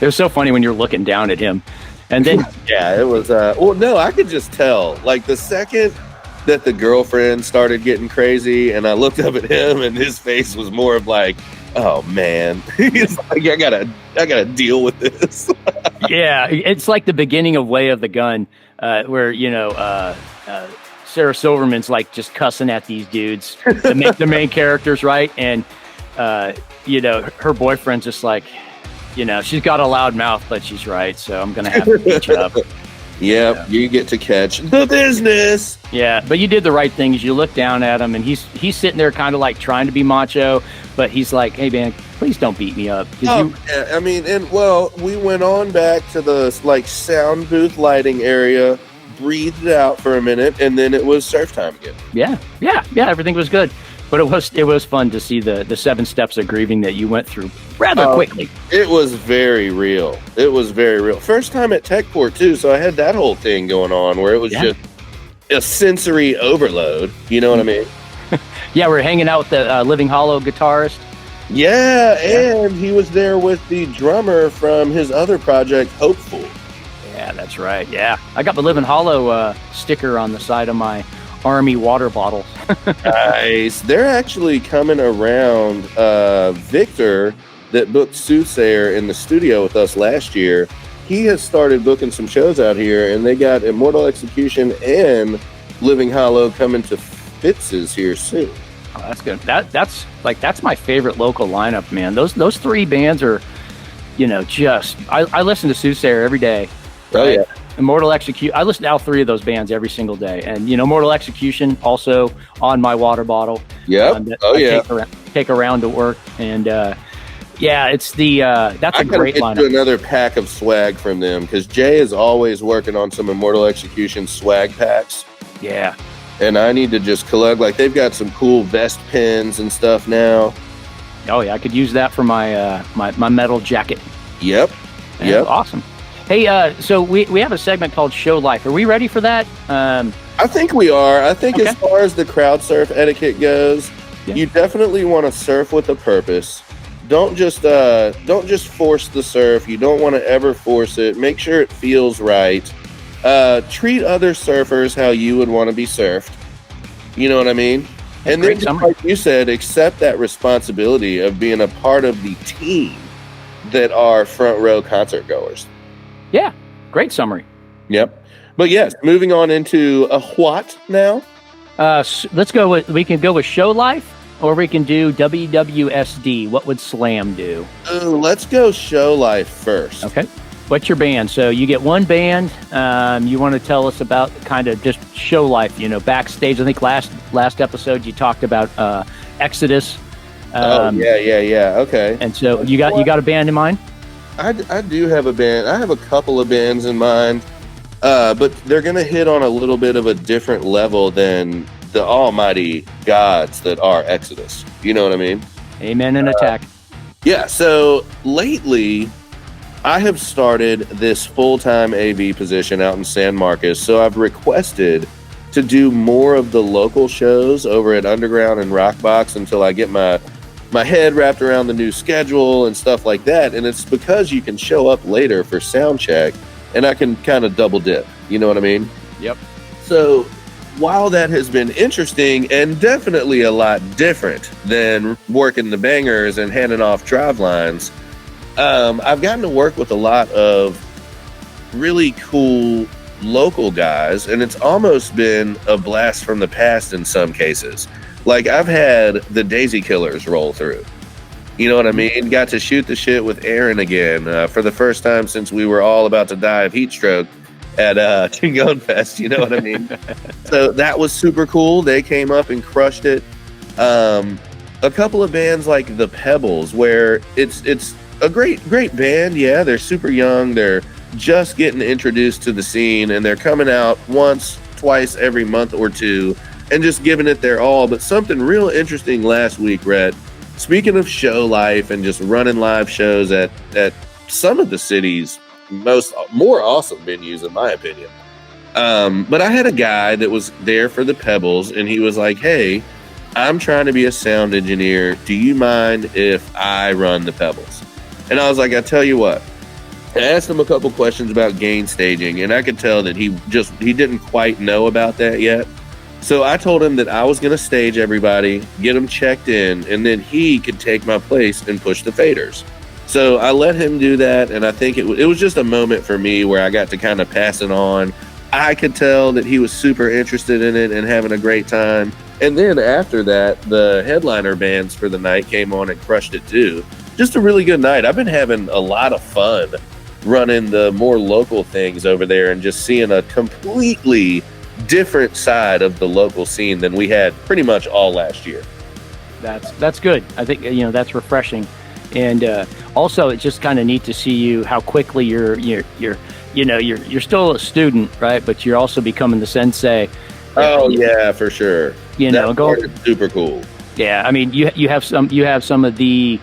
It was so funny when you're looking down at him, and then yeah, it was. Well, no, I could just tell. Like the second that the girlfriend started getting crazy, and I looked up at him, and his face was more of like, oh man, he's like, I gotta deal with this. Yeah, it's like the beginning of Way of the Gun, where you know Sarah Silverman's like just cussing at these dudes, the main characters, right? And you know, her boyfriend's just like, you know, she's got a loud mouth, but she's right, so I'm gonna have to beat you up. Yep, you get to catch the business. Yeah, but you did the right thing. Is you look down at him, and he's sitting there kind of like trying to be macho, but he's like, "Hey man, please don't beat me up." Yeah, I mean, and well, we went on back to the like sound booth lighting area, breathed it out for a minute, and then it was surf time again. Yeah, everything was good. But it was fun to see the 7 steps of grieving that you went through rather quickly. It was very real. First time at Techport too, so I had that whole thing going on where it was just a sensory overload. You know what I mean? Yeah, we're hanging out with the Living Hollow guitarist. Yeah, and he was there with the drummer from his other project, Hopeful. Yeah, that's right. Yeah, I got the Living Hollow sticker on the side of my Army water bottle. Nice. They're actually coming around. Victor, that booked Soothsayer in the studio with us last year, he has started booking some shows out here, and they got Immortal Execution and Living Hollow coming to Fitz's here soon. Oh, that's good. That's my favorite local lineup, man. Those 3 bands are, just I listen to Soothsayer every day. Oh yeah. Immortal Execution. I listen to all 3 of those bands every single day, and Immortal Execution also on my water bottle. Yeah. Take around to work, and it's that's a great lineup. To another pack of swag from them because Jay is always working on some Immortal Execution swag packs. Yeah. And I need to just collect, like, they've got some cool vest pins and stuff now. Oh yeah, I could use that for my my metal jacket. Yep. Yeah, Yep. Awesome. Hey, so we have a segment called Show Life. Are we ready for that? I think we are. I think as far as the crowd surf etiquette goes, you definitely want to surf with a purpose. Don't just force the surf. You don't want to ever force it. Make sure it feels right. Treat other surfers how you would want to be surfed. You know what I mean? And then, like you said, accept that responsibility of being a part of the team that are front row concert goers. Yeah, great summary. Yep. But yes, moving on into a what now? We can go with Show Life, or we can do WWSD. What would Slam do? Let's go Show Life first. Okay. What's your band? So you get one band. You want to tell us about kind of just Show Life, backstage. I think last episode you talked about Exodus. Yeah. Okay. And so you got a band in mind? I do have a band. I have a couple of bands in mind, but they're going to hit on a little bit of a different level than the almighty gods that are Exodus. You know what I mean? Amen and attack. Yeah, so lately I have started this full-time AV position out in San Marcos, so I've requested to do more of the local shows over at Underground and Rockbox until I get my head wrapped around the new schedule and stuff like that. And it's because you can show up later for sound check and I can kind of double dip. You know what I mean? Yep. So while that has been interesting and definitely a lot different than working the bangers and handing off drive lines, I've gotten to work with a lot of really cool local guys, and it's almost been a blast from the past in some cases. Like, I've had the Daisy Killers roll through. You know what I mean? Got to shoot the shit with Aaron again for the first time since we were all about to die of heat stroke at Chingon Fest. You know what I mean? So that was super cool. They came up and crushed it. A couple of bands like the Pebbles, where it's a great band. Yeah, they're super young. They're just getting introduced to the scene, and they're coming out once, twice every month or two and just giving it their all. But something real interesting last week, Rhett, speaking of show life and just running live shows at some of the city's more awesome venues, in my opinion. But I had a guy that was there for the Pebbles, and he was like, "Hey, I'm trying to be a sound engineer. Do you mind if I run the Pebbles?" And I was like, "I tell you what." I asked him a couple questions about gain staging, and I could tell that he didn't quite know about that yet. So I told him that I was going to stage everybody, get them checked in, and then he could take my place and push the faders. So I let him do that, and I think it was just a moment for me where I got to kind of pass it on. I could tell that he was super interested in it and having a great time. And then after that, the headliner bands for the night came on and crushed it too. Just a really good night. I've been having a lot of fun running the more local things over there and just seeing a completely different side of the local scene than we had pretty much all last year. That's good. I think that's refreshing, and also it's just kind of neat to see you how quickly you're still a student, right? But you're also becoming the sensei. Oh yeah, for sure. Going super cool. Yeah, I mean, you have some of the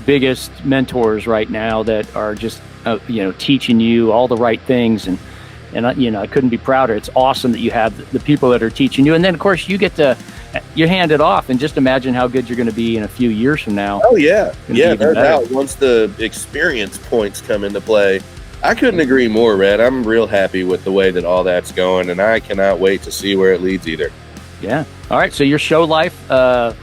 biggest mentors right now that are just teaching you all the right things, and I couldn't be prouder. It's awesome that you have the people that are teaching you, and then of course you hand it off, and just imagine how good you're going to be in a few years from now. Oh yeah, no doubt. Once the experience points come into play, I couldn't agree more, Red. I'm real happy with the way that all that's going, and I cannot wait to see where it leads either. Yeah. All right. So your show life, the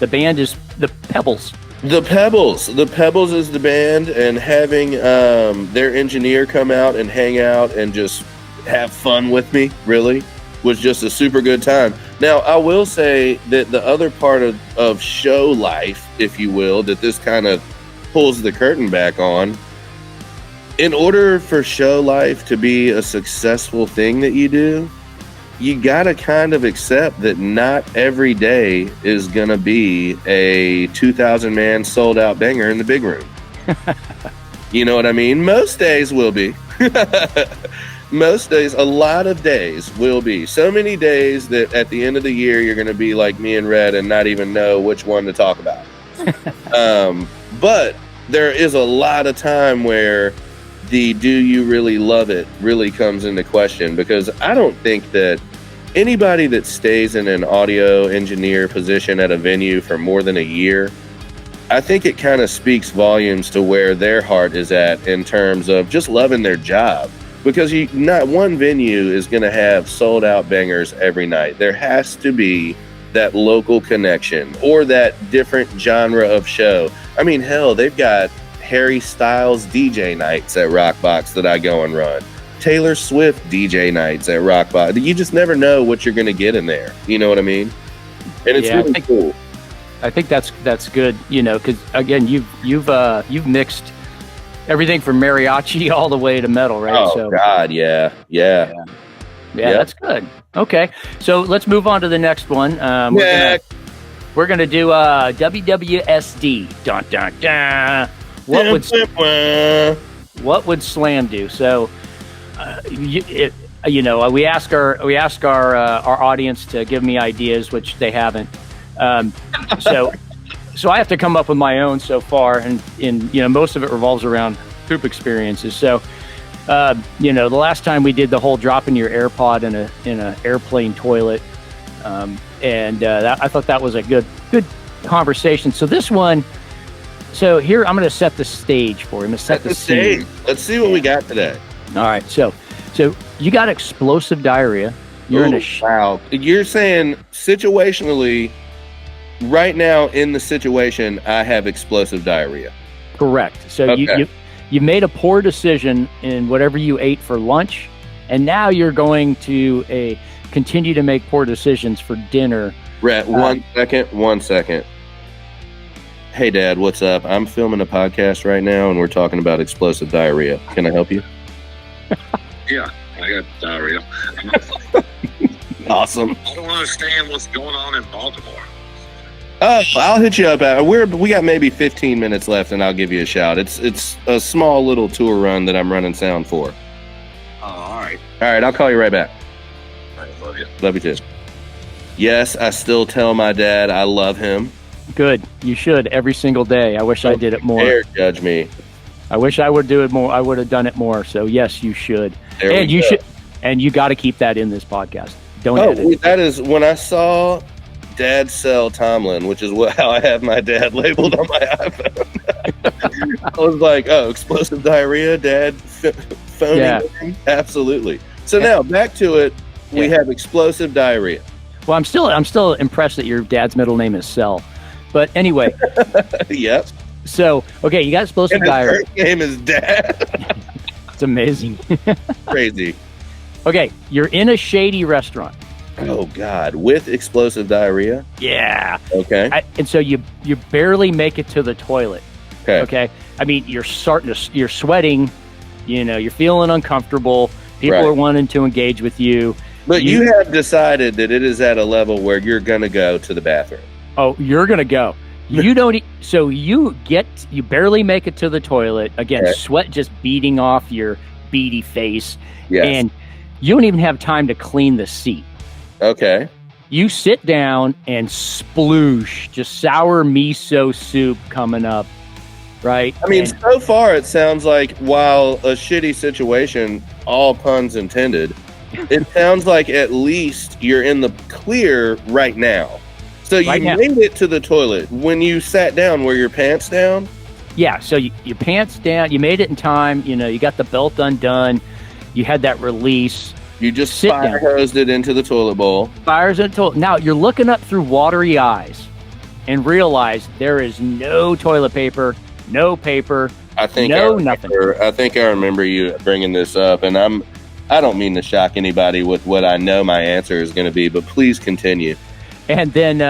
band is the Pebbles. The Pebbles is the band, and having their engineer come out and hang out and just have fun with me really was just a super good time. Now, I will say that the other part of show life, if you will, that this kind of pulls the curtain back on, in order for show life to be a successful thing that you do, you got to kind of accept that not every day is going to be a 2,000 man sold out banger in the big room. You know what I mean? Most days will be. Most days, a lot of days will be. So many days that at the end of the year, you're going to be like me and Red and not even know which one to talk about. But there is a lot of time where the do you really love it really comes into question, because I don't think that anybody that stays in an audio engineer position at a venue for more than a year, I think it kind of speaks volumes to where their heart is at in terms of just loving their job. Because not one venue is going to have sold out bangers every night. There has to be that local connection or that different genre of show. I mean, hell, they've got Harry Styles DJ nights at Rockbox that I go and run. Taylor Swift DJ nights at Rockbox. You just never know what you're going to get in there. You know what I mean? And it's really cool. I think that's good, because again, you've mixed everything from mariachi all the way to metal, right? Oh, God, yeah. Yeah, that's good. Okay, so let's move on to the next one. We're gonna do WWSD. Dun dun dun. What would Slam do? So, we ask our audience to give me ideas, which they haven't. So I have to come up with my own so far, and most of it revolves around poop experiences. So, the last time we did the whole dropping your AirPod in a airplane toilet, I thought that was a good conversation. So this one. So here, I'm going to set the stage for him. I'm going to set the stage. Let's see what we got today. All right. So you got explosive diarrhea. You're wow. You're saying situationally, right now in the situation, I have explosive diarrhea. Correct. So okay. you made a poor decision in whatever you ate for lunch, and now you're going to continue to make poor decisions for dinner. Rhett, one second. Hey, Dad, what's up? I'm filming a podcast right now, and we're talking about explosive diarrhea. Can I help you? Yeah, I got diarrhea. Awesome. I don't understand what's going on in Baltimore. I'll hit you up. We got maybe 15 minutes left, and I'll give you a shout. It's a small little tour run that I'm running sound for. Oh, all right. All right, I'll call you right back. All right, love you. Love you too. Yes, I still tell my dad I love him. Good. You should every single day. I wish I did it more. Dare judge me. I wish I would do it more. I would have done it more. So yes, you should. And you should. And you got to keep that in this podcast. Don't edit it. That is when I saw Dad sell Tomlin, which is how I have my dad labeled on my iPhone. I was like, oh, explosive diarrhea, Dad phoning. Yeah. Absolutely. So now back to it. We have explosive diarrhea. Well, I'm still impressed that your dad's middle name is Sel. But anyway. Yep. So, okay, you got explosive diarrhea. His first name is Dad. It's amazing. Crazy. Okay, you're in a shady restaurant. Oh, God. With explosive diarrhea? Yeah. Okay. And so you barely make it to the toilet. Okay. I mean, you're sweating. You're feeling uncomfortable. People are wanting to engage with you. But you have decided that it is at a level where you're going to go to the bathroom. Oh, you're going to go. You don't. So you barely make it to the toilet. Again, sweat just beating off your beady face. Yes. And you don't even have time to clean the seat. Okay. You sit down and sploosh, just sour miso soup coming up, right? I mean, And- so far it sounds like, while a shitty situation, all puns intended, it sounds like at least you're in the clear right now. So you Right now. made it to the toilet. When you sat down, were your pants down? yeah, so your pants down, you made it in time, you got the belt undone, you had that release, You just Sit down. fire hosed it into the toilet bowl. fires until now you're looking up through watery eyes and realize there is no toilet paper, no paper, I think No, nothing. I think I remember you bringing this up, and I don't mean to shock anybody with what I know my answer is going to be, but please continue. and then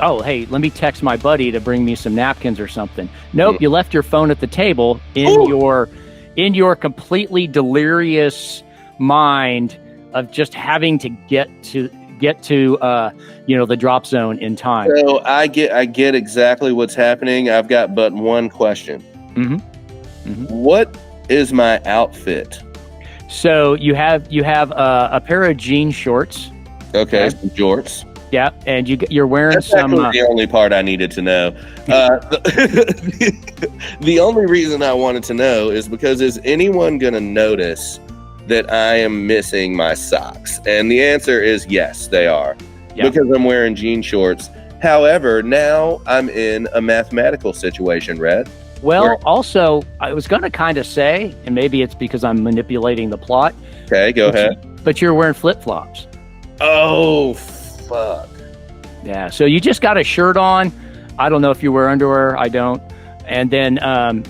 oh hey, let me text my buddy to bring me some napkins or something. Nope, you left your phone at the table in your completely delirious mind of just having to get to the drop zone in time. So I get exactly what's happening. I've got but one question. Mhm. What is my outfit? So you have a pair of jean shorts, Okay, Okay. some jorts. yeah, and you're wearing That's some. actually the only part I needed to know. The only reason I wanted to know is because, is anyone going to notice that I am missing my socks? And the answer is yes, they are. Yeah. Because I'm wearing jean shorts. However, now I'm in a mathematical situation, Red. Well, Where- also, I was going to kind of say, and maybe it's because I'm manipulating the plot, Okay, go ahead. but you're wearing flip flops. Oh, fuck. Yeah, so you just got a shirt on. I don't know if you wear underwear. I don't. And then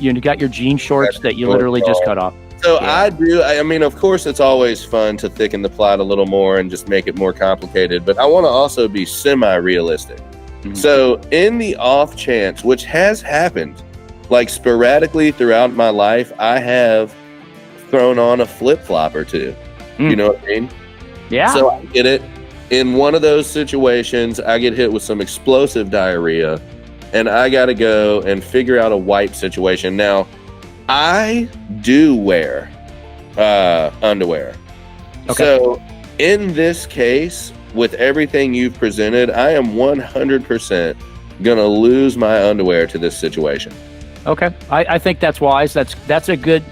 you got your jean shorts That's that you your literally just fault. cut off. So Yeah. I mean, of course, it's always fun to thicken the plot a little more and just make it more complicated, but I want to also be semi-realistic. Mhm. So in the off chance, which has happened, like sporadically throughout my life, I have thrown on a flip-flop or two. Mm. You know what I mean? Yeah. So I get it. In one of those situations, I get hit with some explosive diarrhea, and I got to go and figure out a wipe situation. Now, I do wear underwear. Okay. So in this case, with everything you've presented, I am 100% going to lose my underwear to this situation. Okay, I think that's wise. That's a good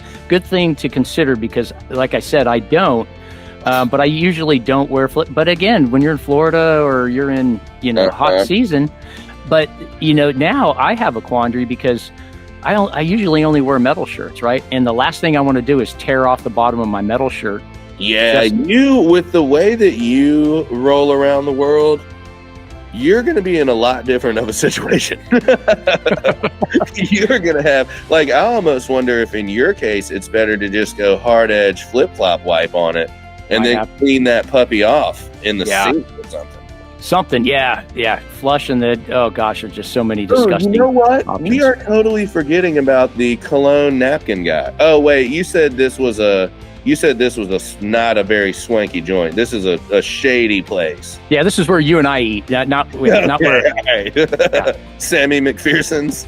thing to consider because, like I said, I don't. But I usually don't wear flip. But again, when you're in Florida or you're in hot season, but now I have a quandary because I usually only wear metal shirts, right? And the last thing I want to do is tear off the bottom of my metal shirt. Yeah, Just- you, with the way that you roll around the world, you're going to be in a lot different of a situation. You're going to have, like, I almost wonder if in your case, it's better to just go hard edge flip-flop wipe on it and I then have- clean that puppy off in the Yeah. sink or something. Something, yeah. Flush and oh gosh, there's just so many disgusting. You know what? options. We are totally forgetting about the cologne napkin guy. Oh, wait, you said this was not a very swanky joint. This is a shady place. Yeah, this is where you and I eat, not where. Okay, right. Sammy McPherson's.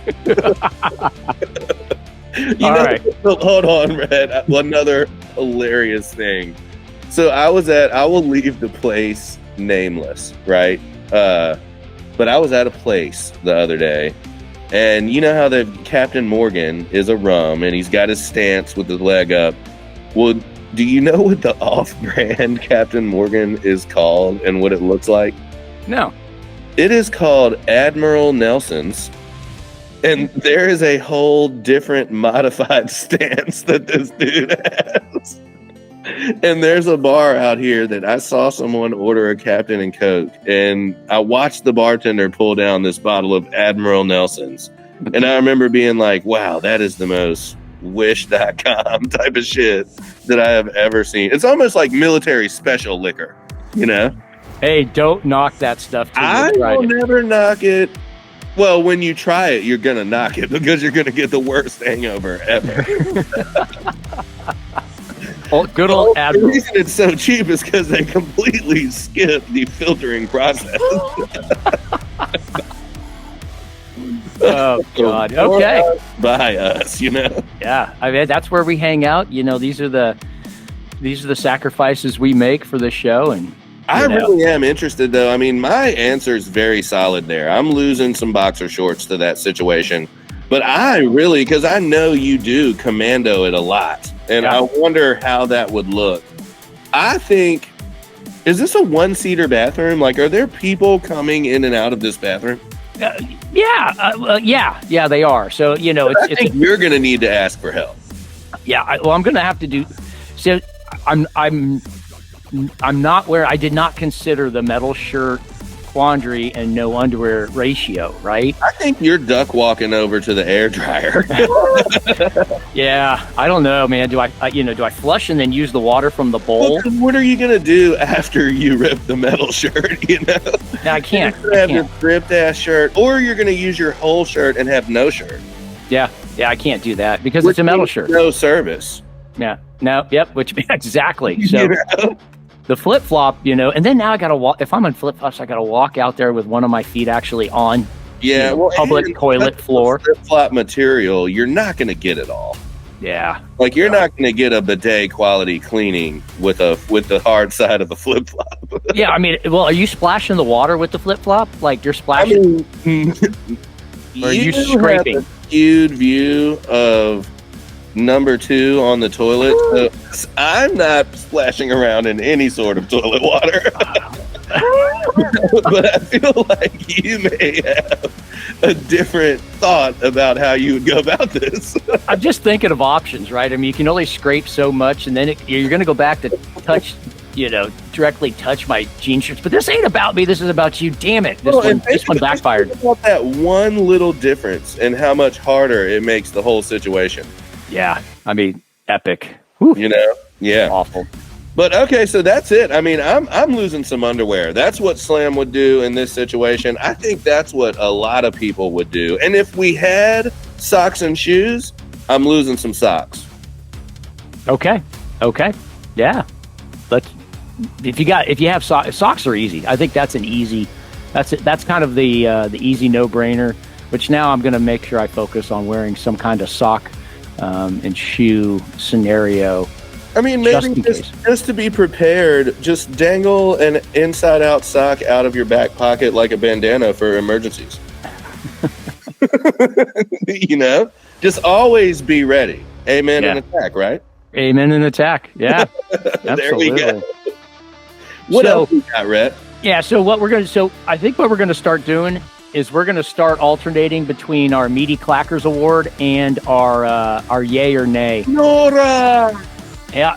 All right. Hold on, Red. Another hilarious thing. So I will leave the place nameless, right? But I was at a place the other day, and you know how the Captain Morgan is a rum, and he's got his stance with his leg up. Well, do you know what the off-brand Captain Morgan is called and what it looks like? No. It is called Admiral Nelson's, and there is a whole different modified stance that this dude has. And there's a bar out here that I saw someone order a Captain and Coke, and I watched the bartender pull down this bottle of Admiral Nelson's, and I remember being like, wow, that is the most Wish.com type of shit that I have ever seen. It's almost like military special liquor, you know? Hey, don't knock that stuff. Till I you've tried will it. never knock it. Well, when you try it, you're going to knock it because you're going to get the worst hangover ever. Oh, good old The Admiral. reason it's so cheap is because they completely skip the filtering process. Oh God. Okay. By us, you know? Yeah. I mean, that's where we hang out. These are the sacrifices we make for the show, and I really am interested, though. I mean, my answer is very solid there. I'm losing some boxer shorts to that situation. But I really, because I know you do commando it a lot. And I wonder how that would look. I think, is this a one-seater bathroom? Like, are there people coming in and out of this bathroom? Yeah, they are. So, I think you're going to need to ask for help. Yeah, I'm going to have to do. So, I'm not where I did not consider the metal shirt quandary and no underwear ratio, right? I think you're duck walking over to the air dryer. Yeah, I don't know, man. Do I flush and then use the water from the bowl? Well, what are you gonna do after you rip the metal shirt? No, I can't. You're gonna have your ripped ass shirt, or you're gonna use your whole shirt and have no shirt. Yeah, I can't do that because it's a metal shirt. No service. Yeah, no, yep, which exactly. So. The flip flop, and then now I gotta walk. If I'm on flip flops, I gotta walk out there with one of my feet actually on, public toilet floor. Flip flop material, you're not gonna get it all. Yeah, like you're not gonna get a bidet quality cleaning with the hard side of the flip flop. Yeah, I mean, well, are you splashing the water with the flip flop? Like you're splashing? Or are you scraping? Have a skewed view of number 2 on the toilet. So I'm not splashing around in any sort of toilet water. But I feel like you may have a different thought about how you would go about this. I'm just thinking of options, right? I mean, you can only scrape so much, and then you're going to go back to touch, directly touch my jean shirts. But this ain't about me. This is about you. Damn it. This one backfired. About that one little difference and how much harder it makes the whole situation. Yeah, I mean, epic. Whew. Yeah, awful. But okay, so that's it. I mean, I'm losing some underwear. That's what Slam would do in this situation. I think that's what a lot of people would do. And if we had socks and shoes, I'm losing some socks. Okay, yeah. If you have socks are easy. I think that's an easy. That's kind of the easy no-brainer. Which now I'm going to make sure I focus on wearing some kind of sock and shoe scenario. I mean, maybe just to be prepared, just dangle an inside-out sock out of your back pocket like a bandana for emergencies. Just always be ready. Amen and attack, right? Amen and attack. Yeah, there we go. What else we got, Rhett? Yeah. So I think what we're going to start doing is we're going to start alternating between our Meaty Klackerz award and our yay or nay. Nora! Yeah.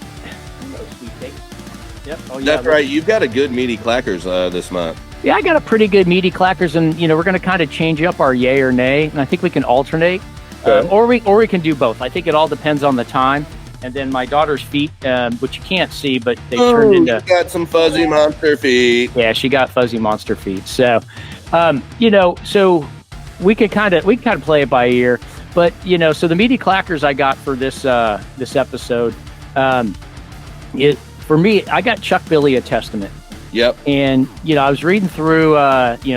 Yep. Oh, yeah. That's right. You've got a good Meaty Klackerz this month. Yeah, I got a pretty good Meaty Klackerz, and we're going to kind of change up our yay or nay, and I think we can alternate, or we can do both. I think it all depends on the time. And then my daughter's feet, which you can't see, but they turned into. She got some fuzzy monster feet. Yeah, she got fuzzy monster feet. So, so we can kind of play it by ear. But so the Meaty Klackerz I got for this episode, for me, I got Chuck Billy a Testament. Yep. And I was reading through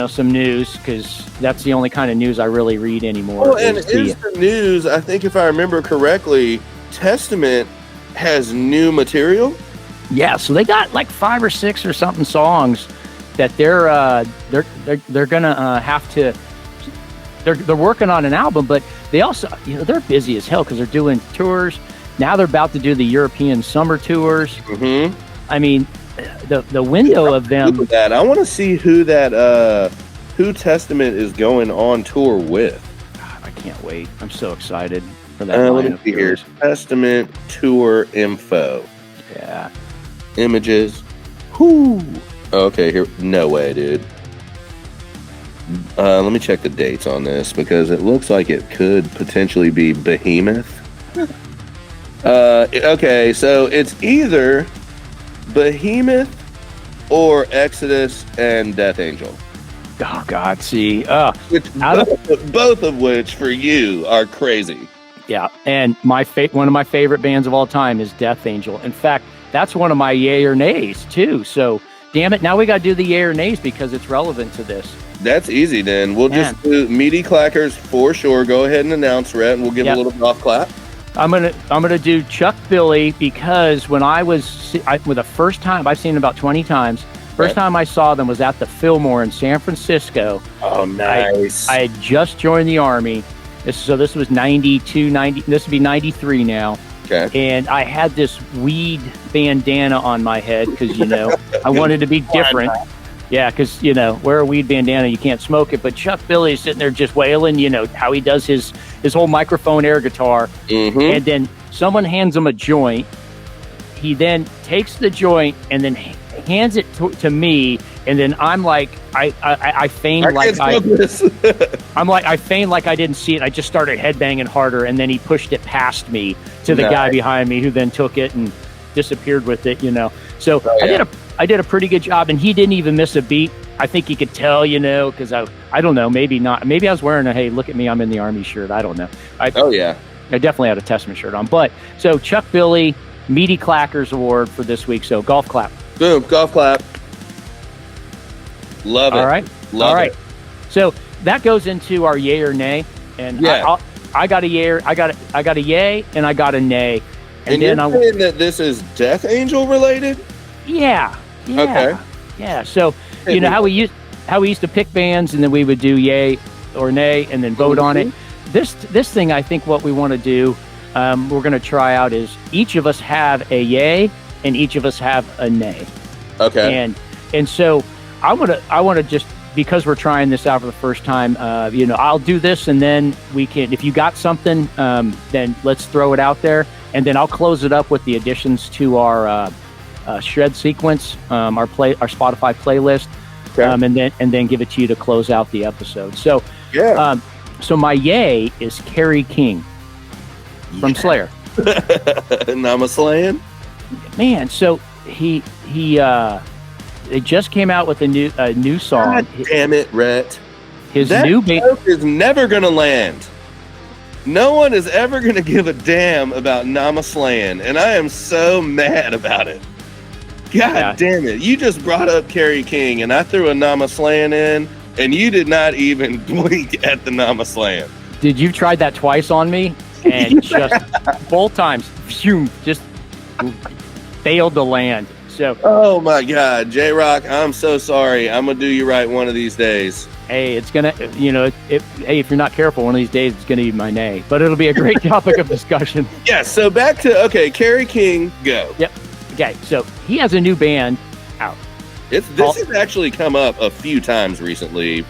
some news because that's the only kind of news I really read anymore. Oh, and is the news? I think if I remember correctly, Testament has new material. Yeah, so they got like 5 or 6 or something songs that they're gonna have to. They're working on an album, but they also they're busy as hell because they're doing tours. Now they're about to do the European summer tours. Mm-hmm. I mean, the window of them. That I want to see who Testament is going on tour with. God, I can't wait. I'm so excited for that. Let me see here. Testament tour info. Yeah. Images. Whoo. Okay, here. No way, dude. Let me check the dates on this because it looks like it could potentially be Behemoth. Okay, so it's either Behemoth or Exodus and Death Angel. Oh God, see, both of which for you are crazy. Yeah, and one of my favorite bands of all time is Death Angel. In fact, that's one of my yay or nays too. So, damn it, now we got to do the yay or nays because it's relevant to this. That's easy then. We'll just do Meaty Klackerz for sure. Go ahead and announce, Rhett, and we'll give a little golf clap. I'm gonna do Chuck Billy because when the first time I've seen it about 20 times, First time I saw them was at the Fillmore in San Francisco. Oh, nice. I had just joined the Army. This was 92, 90. This would be 93 now. Okay. And I had this weed bandana on my head because, I wanted to be different. Yeah, because, wear a weed bandana, you can't smoke it. But Chuck Billy is sitting there just wailing, how he does his whole microphone air guitar. Mm-hmm. And then someone hands him a joint. He then takes the joint and then hands it to me. And then I'm like, I feigned like I feigned like I didn't see it. I just started headbanging harder. And then he pushed it past me to the guy behind me, who then took it and disappeared with it, So I did a pretty good job, and he didn't even miss a beat. I think he could tell, because I don't know, maybe not. Maybe I was wearing a "Hey, look at me, I'm in the Army" shirt. I don't know. I definitely had a Testament shirt on. But so Chuck Billy, Meaty Klackerz Award for this week. So golf clap. Boom, golf clap. Love it. All right. Love it. So that goes into our yay or nay, and I got a yay. I got a yay, and I got a nay. And then you're saying that this is Death Angel related? Yeah. Okay. Yeah. So how we used to pick bands, and then we would do yay or nay, and then vote on it. This thing, I think, what we want to do, we're going to try out is each of us have a yay, and each of us have a nay. Okay. And so I want to just, because we're trying this out for the first time, I'll do this, and then we can, if you got something, then let's throw it out there, and then I'll close it up with the additions to our shred sequence, our Spotify playlist, and then give it to you to close out the episode. So so my yay is Kerry King from Slayer. Nama slaying? Man, so he they just came out with a new song. God damn it, Rhett. That new joke is never gonna land. No one is ever gonna give a damn about Nama slaying, and I am so mad about it. God damn it. You just brought up Kerry King, and I threw a Nama slaying in, and you did not even blink at the Nama slaying. Did you try that twice on me? And just both times, just failed to land. So, oh my God, J-Rock, I'm so sorry. I'm gonna do you right one of these days. Hey, it's gonna, hey, if you're not careful, one of these days it's gonna be my nay. But it'll be a great topic of discussion. Yeah. So back to Kerry King, go. Yep. Okay. So he has a new band out. This has actually come up a few times recently.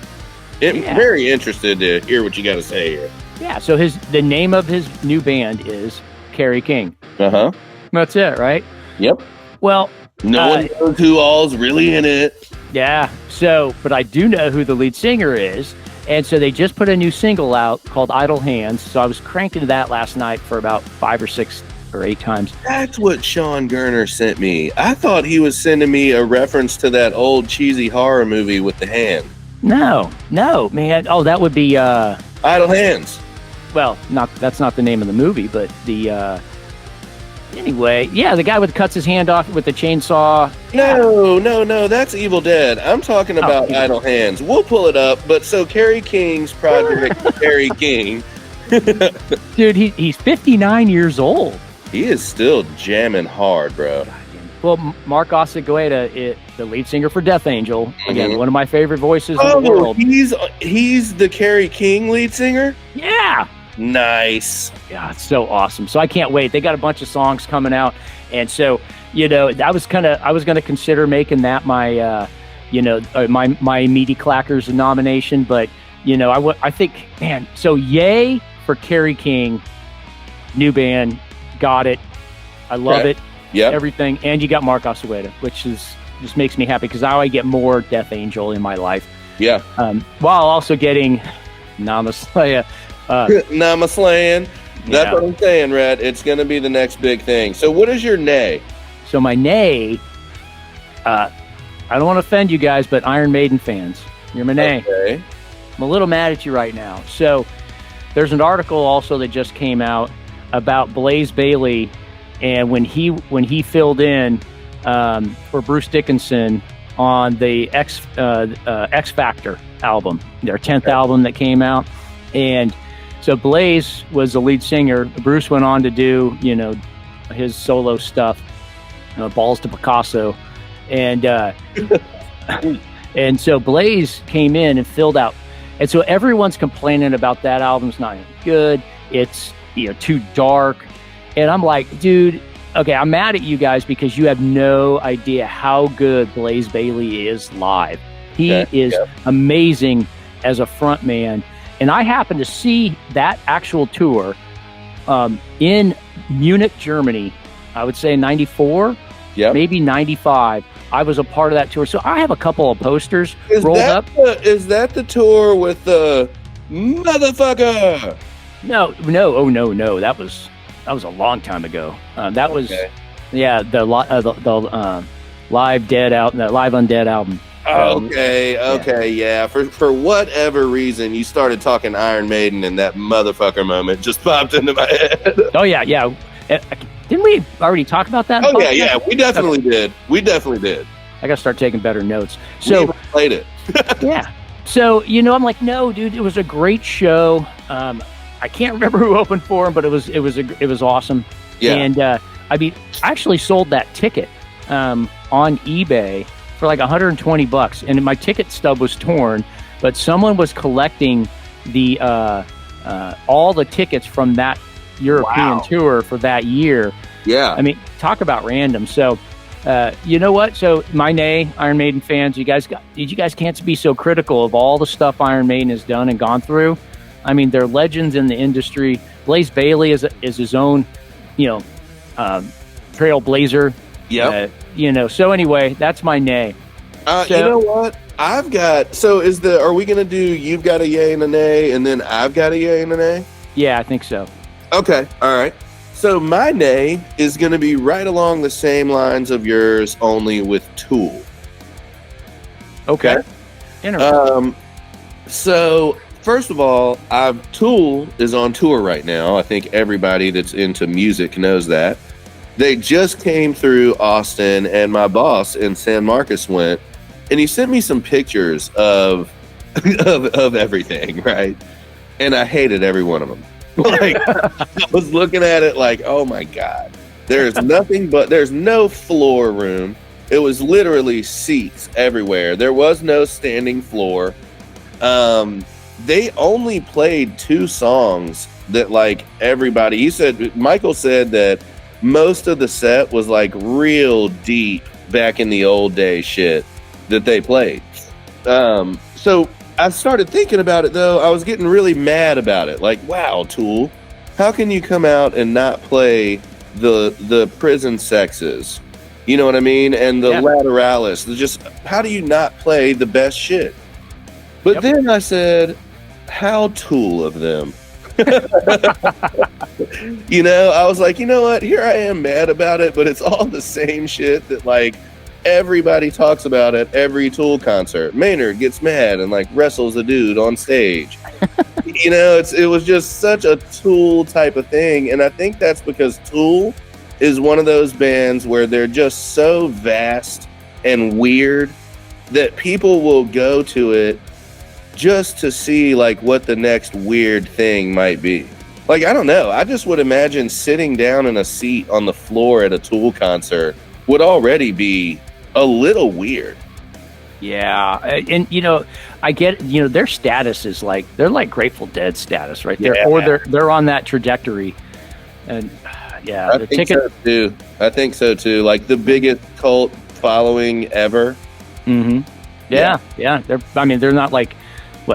Very interested to hear what you got to say here. Yeah. So the name of his new band is Kerry King. Uh-huh. That's it, right? Yep. Well, no one knows who all's really in it. Yeah. So, but I do know who the lead singer is. And so they just put a new single out called Idle Hands. So I was cranking that last night for about 5 or 6 or 8 times. That's what Sean Gurner sent me. I thought he was sending me a reference to that old cheesy horror movie with the hand. No, man. Oh, that would be Idle Hands. Well, that's not the name of the movie, but the anyway, the guy cuts his hand off with the chainsaw. No, that's Evil Dead. I'm talking about Idle Hands. We'll pull it up. But so Kerry King's project, Kerry King. Dude, he's 59 years old. He is still jamming hard, bro. Well, Mark Osegueda, the lead singer for Death Angel, again, one of my favorite voices in the world. He's the Kerry King lead singer? Yeah. Nice. Yeah, it's so awesome. So I can't wait. They got a bunch of songs coming out. And so, I was going to consider making that my, my Meaty Klackerz nomination. But, I think, man, so yay for Kerry King, new band, got it. I love it. Yeah. Everything. And you got Mark Osegueda, which just makes me happy because now I get more Death Angel in my life. Yeah. While also getting Nama Slaying. Nama slaying. That's what I'm saying, Red. It's going to be the next big thing. So what is your nay? So my nay, I don't want to offend you guys, but Iron Maiden fans, you're my nay. Okay. I'm a little mad at you right now. So there's an article also that just came out about Blaze Bayley and when he filled in for Bruce Dickinson on the X Factor album, their 10th album that came out. And so Blaze was the lead singer. Bruce went on to do, his solo stuff, Balls to Picasso. And And so Blaze came in and filled out. And so everyone's complaining about that album's not any good. It's, too dark. And I'm like, dude, okay, I'm mad at you guys because you have no idea how good Blaze Bayley is live. He is amazing as a front man. And I happened to see that actual tour in Munich, Germany. I would say 94, maybe 95. I was a part of that tour. So I have a couple of posters rolled up. Is that the tour with the motherfucker? No. That was a long time ago. That was, the Live Dead out, the Live Undead album. Yeah. For whatever reason, you started talking Iron Maiden, and that motherfucker moment just popped into my head. Oh yeah. Didn't we already talk about that? Oh yeah. We definitely did. I gotta start taking better notes. So we played it. Yeah. So I'm like, no, dude, it was a great show. I can't remember who opened for him, but it was awesome. Yeah. And I actually sold that ticket on eBay for like $120, and my ticket stub was torn, but someone was collecting the all the tickets from that European tour for that year. Yeah. Talk about random. So you know what? So Iron Maiden fans, you guys can't be so critical of all the stuff Iron Maiden has done and gone through. They're legends in the industry. Blaze Bayley is his own, trailblazer. Yeah. So anyway, that's my nay. You know what? Are we going to do you've got a yay and a nay, and then I've got a yay and a nay? Yeah, I think so. Okay. All right. So my nay is going to be right along the same lines of yours, only with Tool. Okay. Interesting. So first of all, Tool is on tour right now. I think everybody that's into music knows that. They just came through Austin, and my boss in San Marcos went, and he sent me some pictures of everything, right? And I hated every one of them. Like, I was looking at it like, oh my God, there's no floor room. It was literally seats everywhere. There was no standing floor. They only played 2 songs that Michael said that most of the set was like real deep back in the old day shit that they played. So I started thinking about it though. I was getting really mad about it. Like, wow, Tool, how can you come out and not play the Prison Sexes? You know what I mean? And the Lateralis. Just how do you not play the best shit? But then I said, how Tool of them. I was like, you know what? Here I am mad about it, but it's all the same shit that like everybody talks about at every Tool concert. Maynard gets mad and like wrestles a dude on stage. It was just such a Tool type of thing, and I think that's because Tool is one of those bands where they're just so vast and weird that people will go to it just to see like what the next weird thing might be. Like, I don't know. I just would imagine sitting down in a seat on the floor at a Tool concert would already be a little weird. Yeah. And, I get, their status is like, they're like Grateful Dead status, right? Or they're on that trajectory. And I think so too. Like the biggest cult following ever. Mm-hmm. Yeah. They're not like,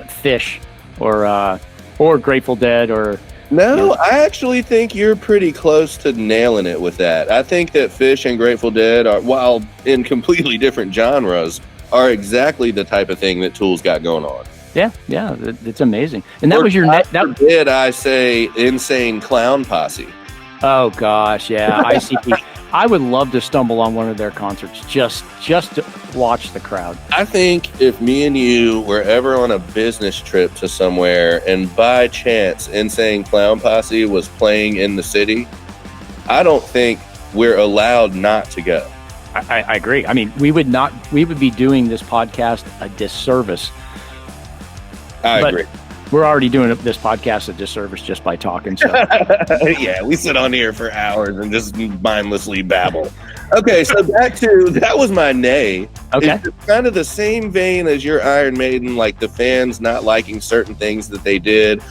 Fish or Grateful Dead or... No, I actually think you're pretty close to nailing it with that. I think that Fish and Grateful Dead, while in completely different genres, are exactly the type of thing that Tool's got going on. Yeah, it's amazing. And that was your... Did I say Insane Clown Posse? Oh, gosh, yeah, ICP. I would love to stumble on one of their concerts just to watch the crowd. I think if me and you were ever on a business trip to somewhere and by chance Insane Clown Posse was playing in the city, I don't think we're allowed not to go. I agree. We would be doing this podcast a disservice. I agree. We're already doing this podcast a disservice just by talking. So Yeah, we sit on here for hours and just mindlessly babble. Okay, so back to that was my nay. Okay. It's kind of the same vein as your Iron Maiden, like the fans not liking certain things that they did.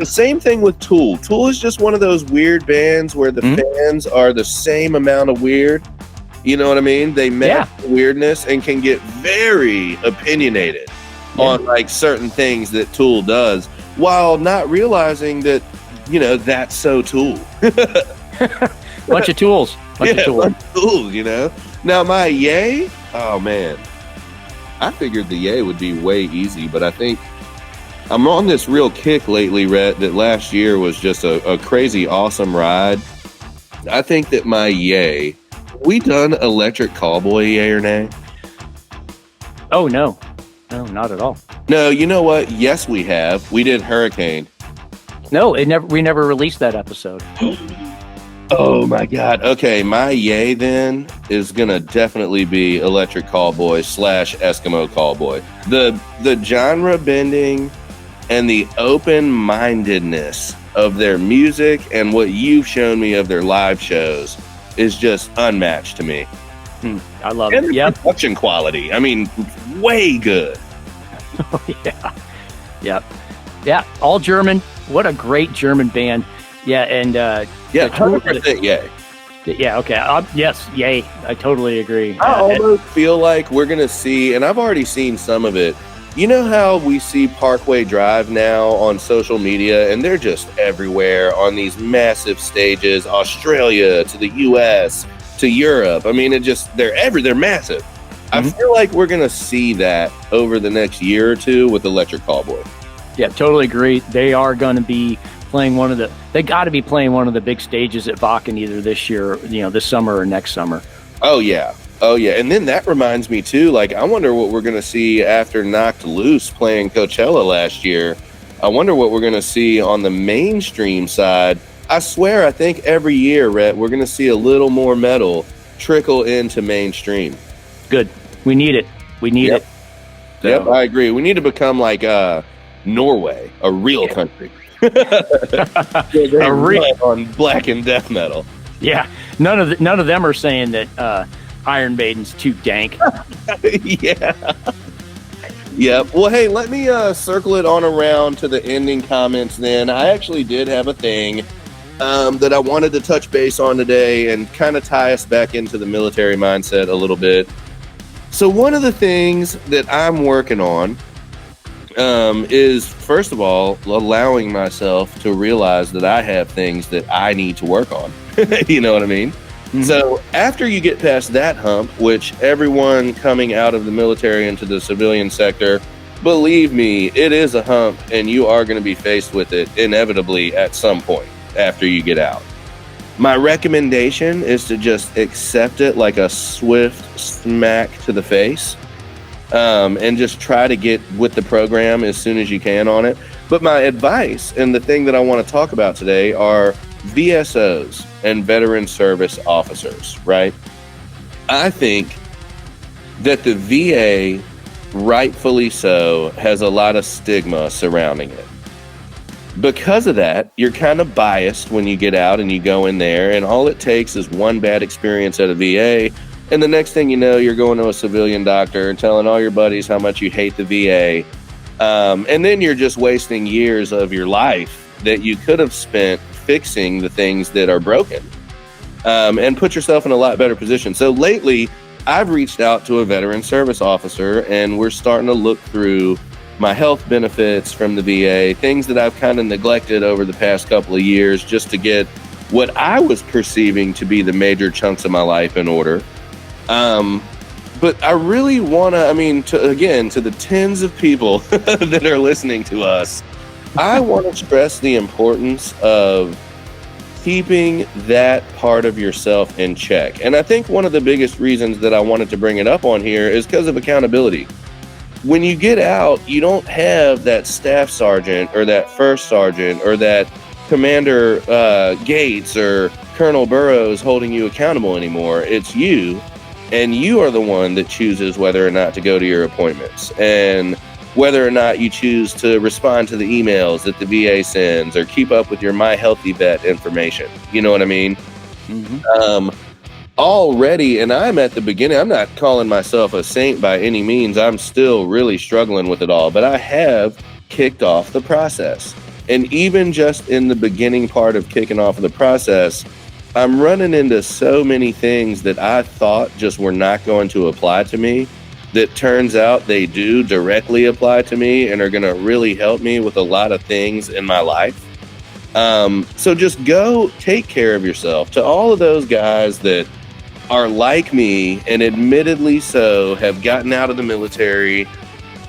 Same thing with Tool. Tool is just one of those weird bands where the fans are the same amount of weird. You know what I mean? They match the weirdness and can get very opinionated on like certain things that Tool does, while not realizing that, you know, that's so Tool. bunch of tools. Bunch of tools, you know. Now my yay, oh man, I figured the yay would be way easy, but I think I'm on this real kick lately, Rhett, that last year was just a crazy awesome ride. I think that my yay, we done Electric Callboy, yay or nay? Oh no, not at all. No, you know what? Yes, we have. We did Hurricane. No, we never released that episode. Oh my God. Okay, my yay then is gonna definitely be Electric Callboy / Eskimo Callboy. The genre bending and the open-mindedness of their music and what you've shown me of their live shows is just unmatched to me. I love and it. The production quality. I mean, way good. Oh yeah. All German. What a great German band. Yeah, and 100% yay. Yeah, okay. Yes, yay. I totally agree. I almost feel like we're going to see, and I've already seen some of it. You know how we see Parkway Drive now on social media, and they're just everywhere on these massive stages, Australia to the US to Europe. I mean, they're massive. I feel like we're going to see that over the next year or two with Electric Callboy. Yeah, totally agree. They are going to be playing they got to be playing one of the big stages at Wacken either this year, this summer or next summer. Oh yeah. And then that reminds me too, like, I wonder what we're going to see after Knocked Loose playing Coachella last year. I wonder what we're going to see on the mainstream side. I swear, I think every year, Rhett, we're going to see a little more metal trickle into mainstream. Good. We need it. it. So. Yep, I agree. We need to become like Norway, a real country. On black and death metal. Yeah, none of them are saying that Iron Maiden's too dank. Yeah. Well, hey, let me circle it on around to the ending comments then. I actually did have a thing that I wanted to touch base on today and kind of tie us back into the military mindset a little bit. So one of the things that I'm working on is, first of all, allowing myself to realize that I have things that I need to work on. You know what I mean? Mm-hmm. So after you get past that hump, which everyone coming out of the military into the civilian sector, believe me, it is a hump, and you are going to be faced with it inevitably at some point after you get out. My recommendation is to just accept it like a swift smack to the face. And just try to get with the program as soon as you can on it. But my advice and the thing that I want to talk about today are VSOs and veteran service officers, right? I think that the VA, rightfully so, has a lot of stigma surrounding it. Because of that, you're kind of biased when you get out and you go in there, and all it takes is one bad experience at a VA. And the next thing you know, you're going to a civilian doctor and telling all your buddies how much you hate the VA. And then you're just wasting years of your life that you could have spent fixing the things that are broken, and put yourself in a lot better position. So lately, I've reached out to a veteran service officer, and we're starting to look through my health benefits from the VA, things that I've kind of neglected over the past couple of years just to get what I was perceiving to be the major chunks of my life in order. But I really want to, to the tens of people that are listening to us, I want to stress the importance of keeping that part of yourself in check. And I think one of the biggest reasons that I wanted to bring it up on here is because of accountability. When you get out, you don't have that staff sergeant or that first sergeant or that Commander Gates or Colonel Burrows holding you accountable anymore. It's you. And you are the one that chooses whether or not to go to your appointments. And whether or not you choose to respond to the emails that the VA sends or keep up with your My Healthy Vet information. You know what I mean? Mm-hmm. Already, and I'm at the beginning, I'm not calling myself a saint by any means. I'm still really struggling with it all, but I have kicked off the process. And even just in the beginning part of kicking off the process, I'm running into so many things that I thought just were not going to apply to me that turns out they do directly apply to me and are going to really help me with a lot of things in my life. So just go take care of yourself. To all of those guys that are like me and admittedly so have gotten out of the military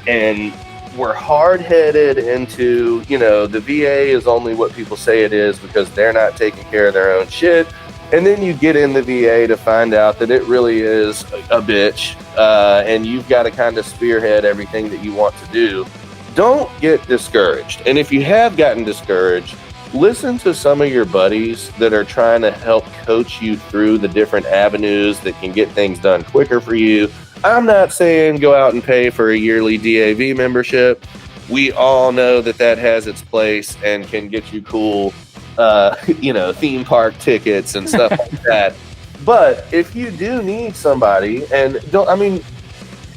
and were hard-headed into, you know, the VA is only what people say it is because they're not taking care of their own shit. And then you get in the VA to find out that it really is a bitch, and you've got to kind of spearhead everything that you want to do. Don't get discouraged. And if you have gotten discouraged, listen to some of your buddies that are trying to help coach you through the different avenues that can get things done quicker for you. I'm not saying go out and pay for a yearly DAV membership. We all know that that has its place and can get you cool, theme park tickets and stuff like that. But if you do need somebody,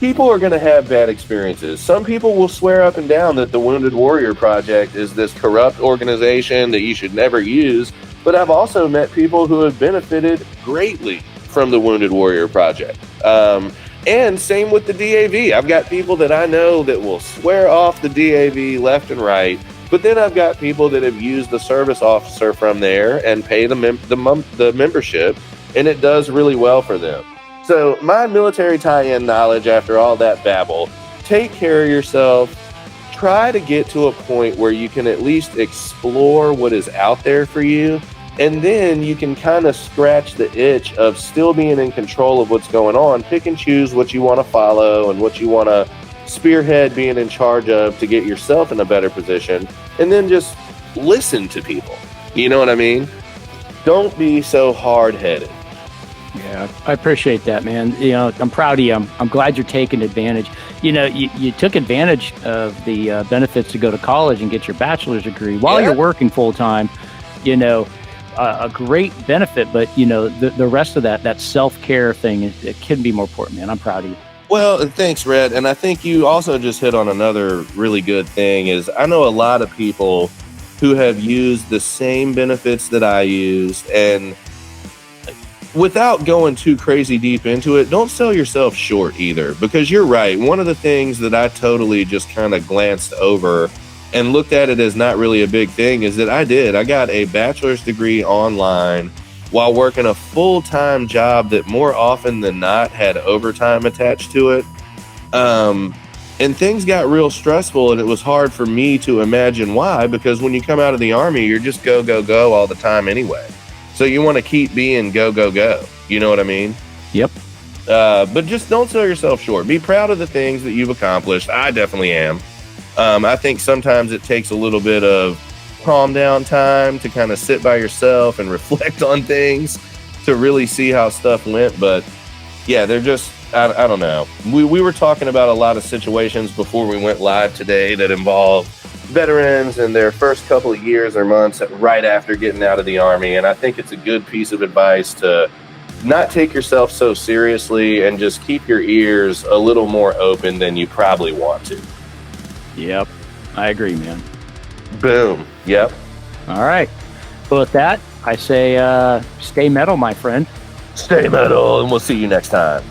people are going to have bad experiences. Some people will swear up and down that the Wounded Warrior Project is this corrupt organization that you should never use. But I've also met people who have benefited greatly from the Wounded Warrior Project. And same with the DAV. I've got people that I know that will swear off the DAV left and right. But then I've got people that have used the service officer from there and pay the membership. And it does really well for them. So my military tie-in knowledge after all that babble, take care of yourself. Try to get to a point where you can at least explore what is out there for you. And then you can kind of scratch the itch of still being in control of what's going on. Pick and choose what you want to follow and what you want to spearhead being in charge of to get yourself in a better position. And then just listen to people. You know what I mean? Don't be so hard-headed. Yeah, I appreciate that, man. You know, I'm proud of you. I'm glad you're taking advantage. You know, you took advantage of the benefits to go to college and get your bachelor's degree while you're working full time. You know, a great benefit, but you know, the rest of that self-care thing it can be more important, man. I'm proud of you. Well, thanks, Red. And I think you also just hit on another really good thing is I know a lot of people who have used the same benefits that I used, and without going too crazy deep into it, don't sell yourself short either, because you're right. One of the things that I totally just kind of glanced over and looked at it as not really a big thing is that I got a bachelor's degree online while working a full-time job that more often than not had overtime attached to it. And things got real stressful, and it was hard for me to imagine why, because when you come out of the Army, you're just go, go, go all the time anyway. So you want to keep being go, go, go. You know what I mean? Yep. But just don't sell yourself short. Be proud of the things that you've accomplished. I definitely am. I think sometimes it takes a little bit of calm down time to kind of sit by yourself and reflect on things to really see how stuff went. But yeah, they're just, I don't know. We were talking about a lot of situations before we went live today that involve veterans and their first couple of years or months right after getting out of the Army. And I think it's a good piece of advice to not take yourself so seriously and just keep your ears a little more open than you probably want to. Yep. I agree, man. Boom. Yep. All right. Well, with that, I say stay metal, my friend. Stay metal, and we'll see you next time.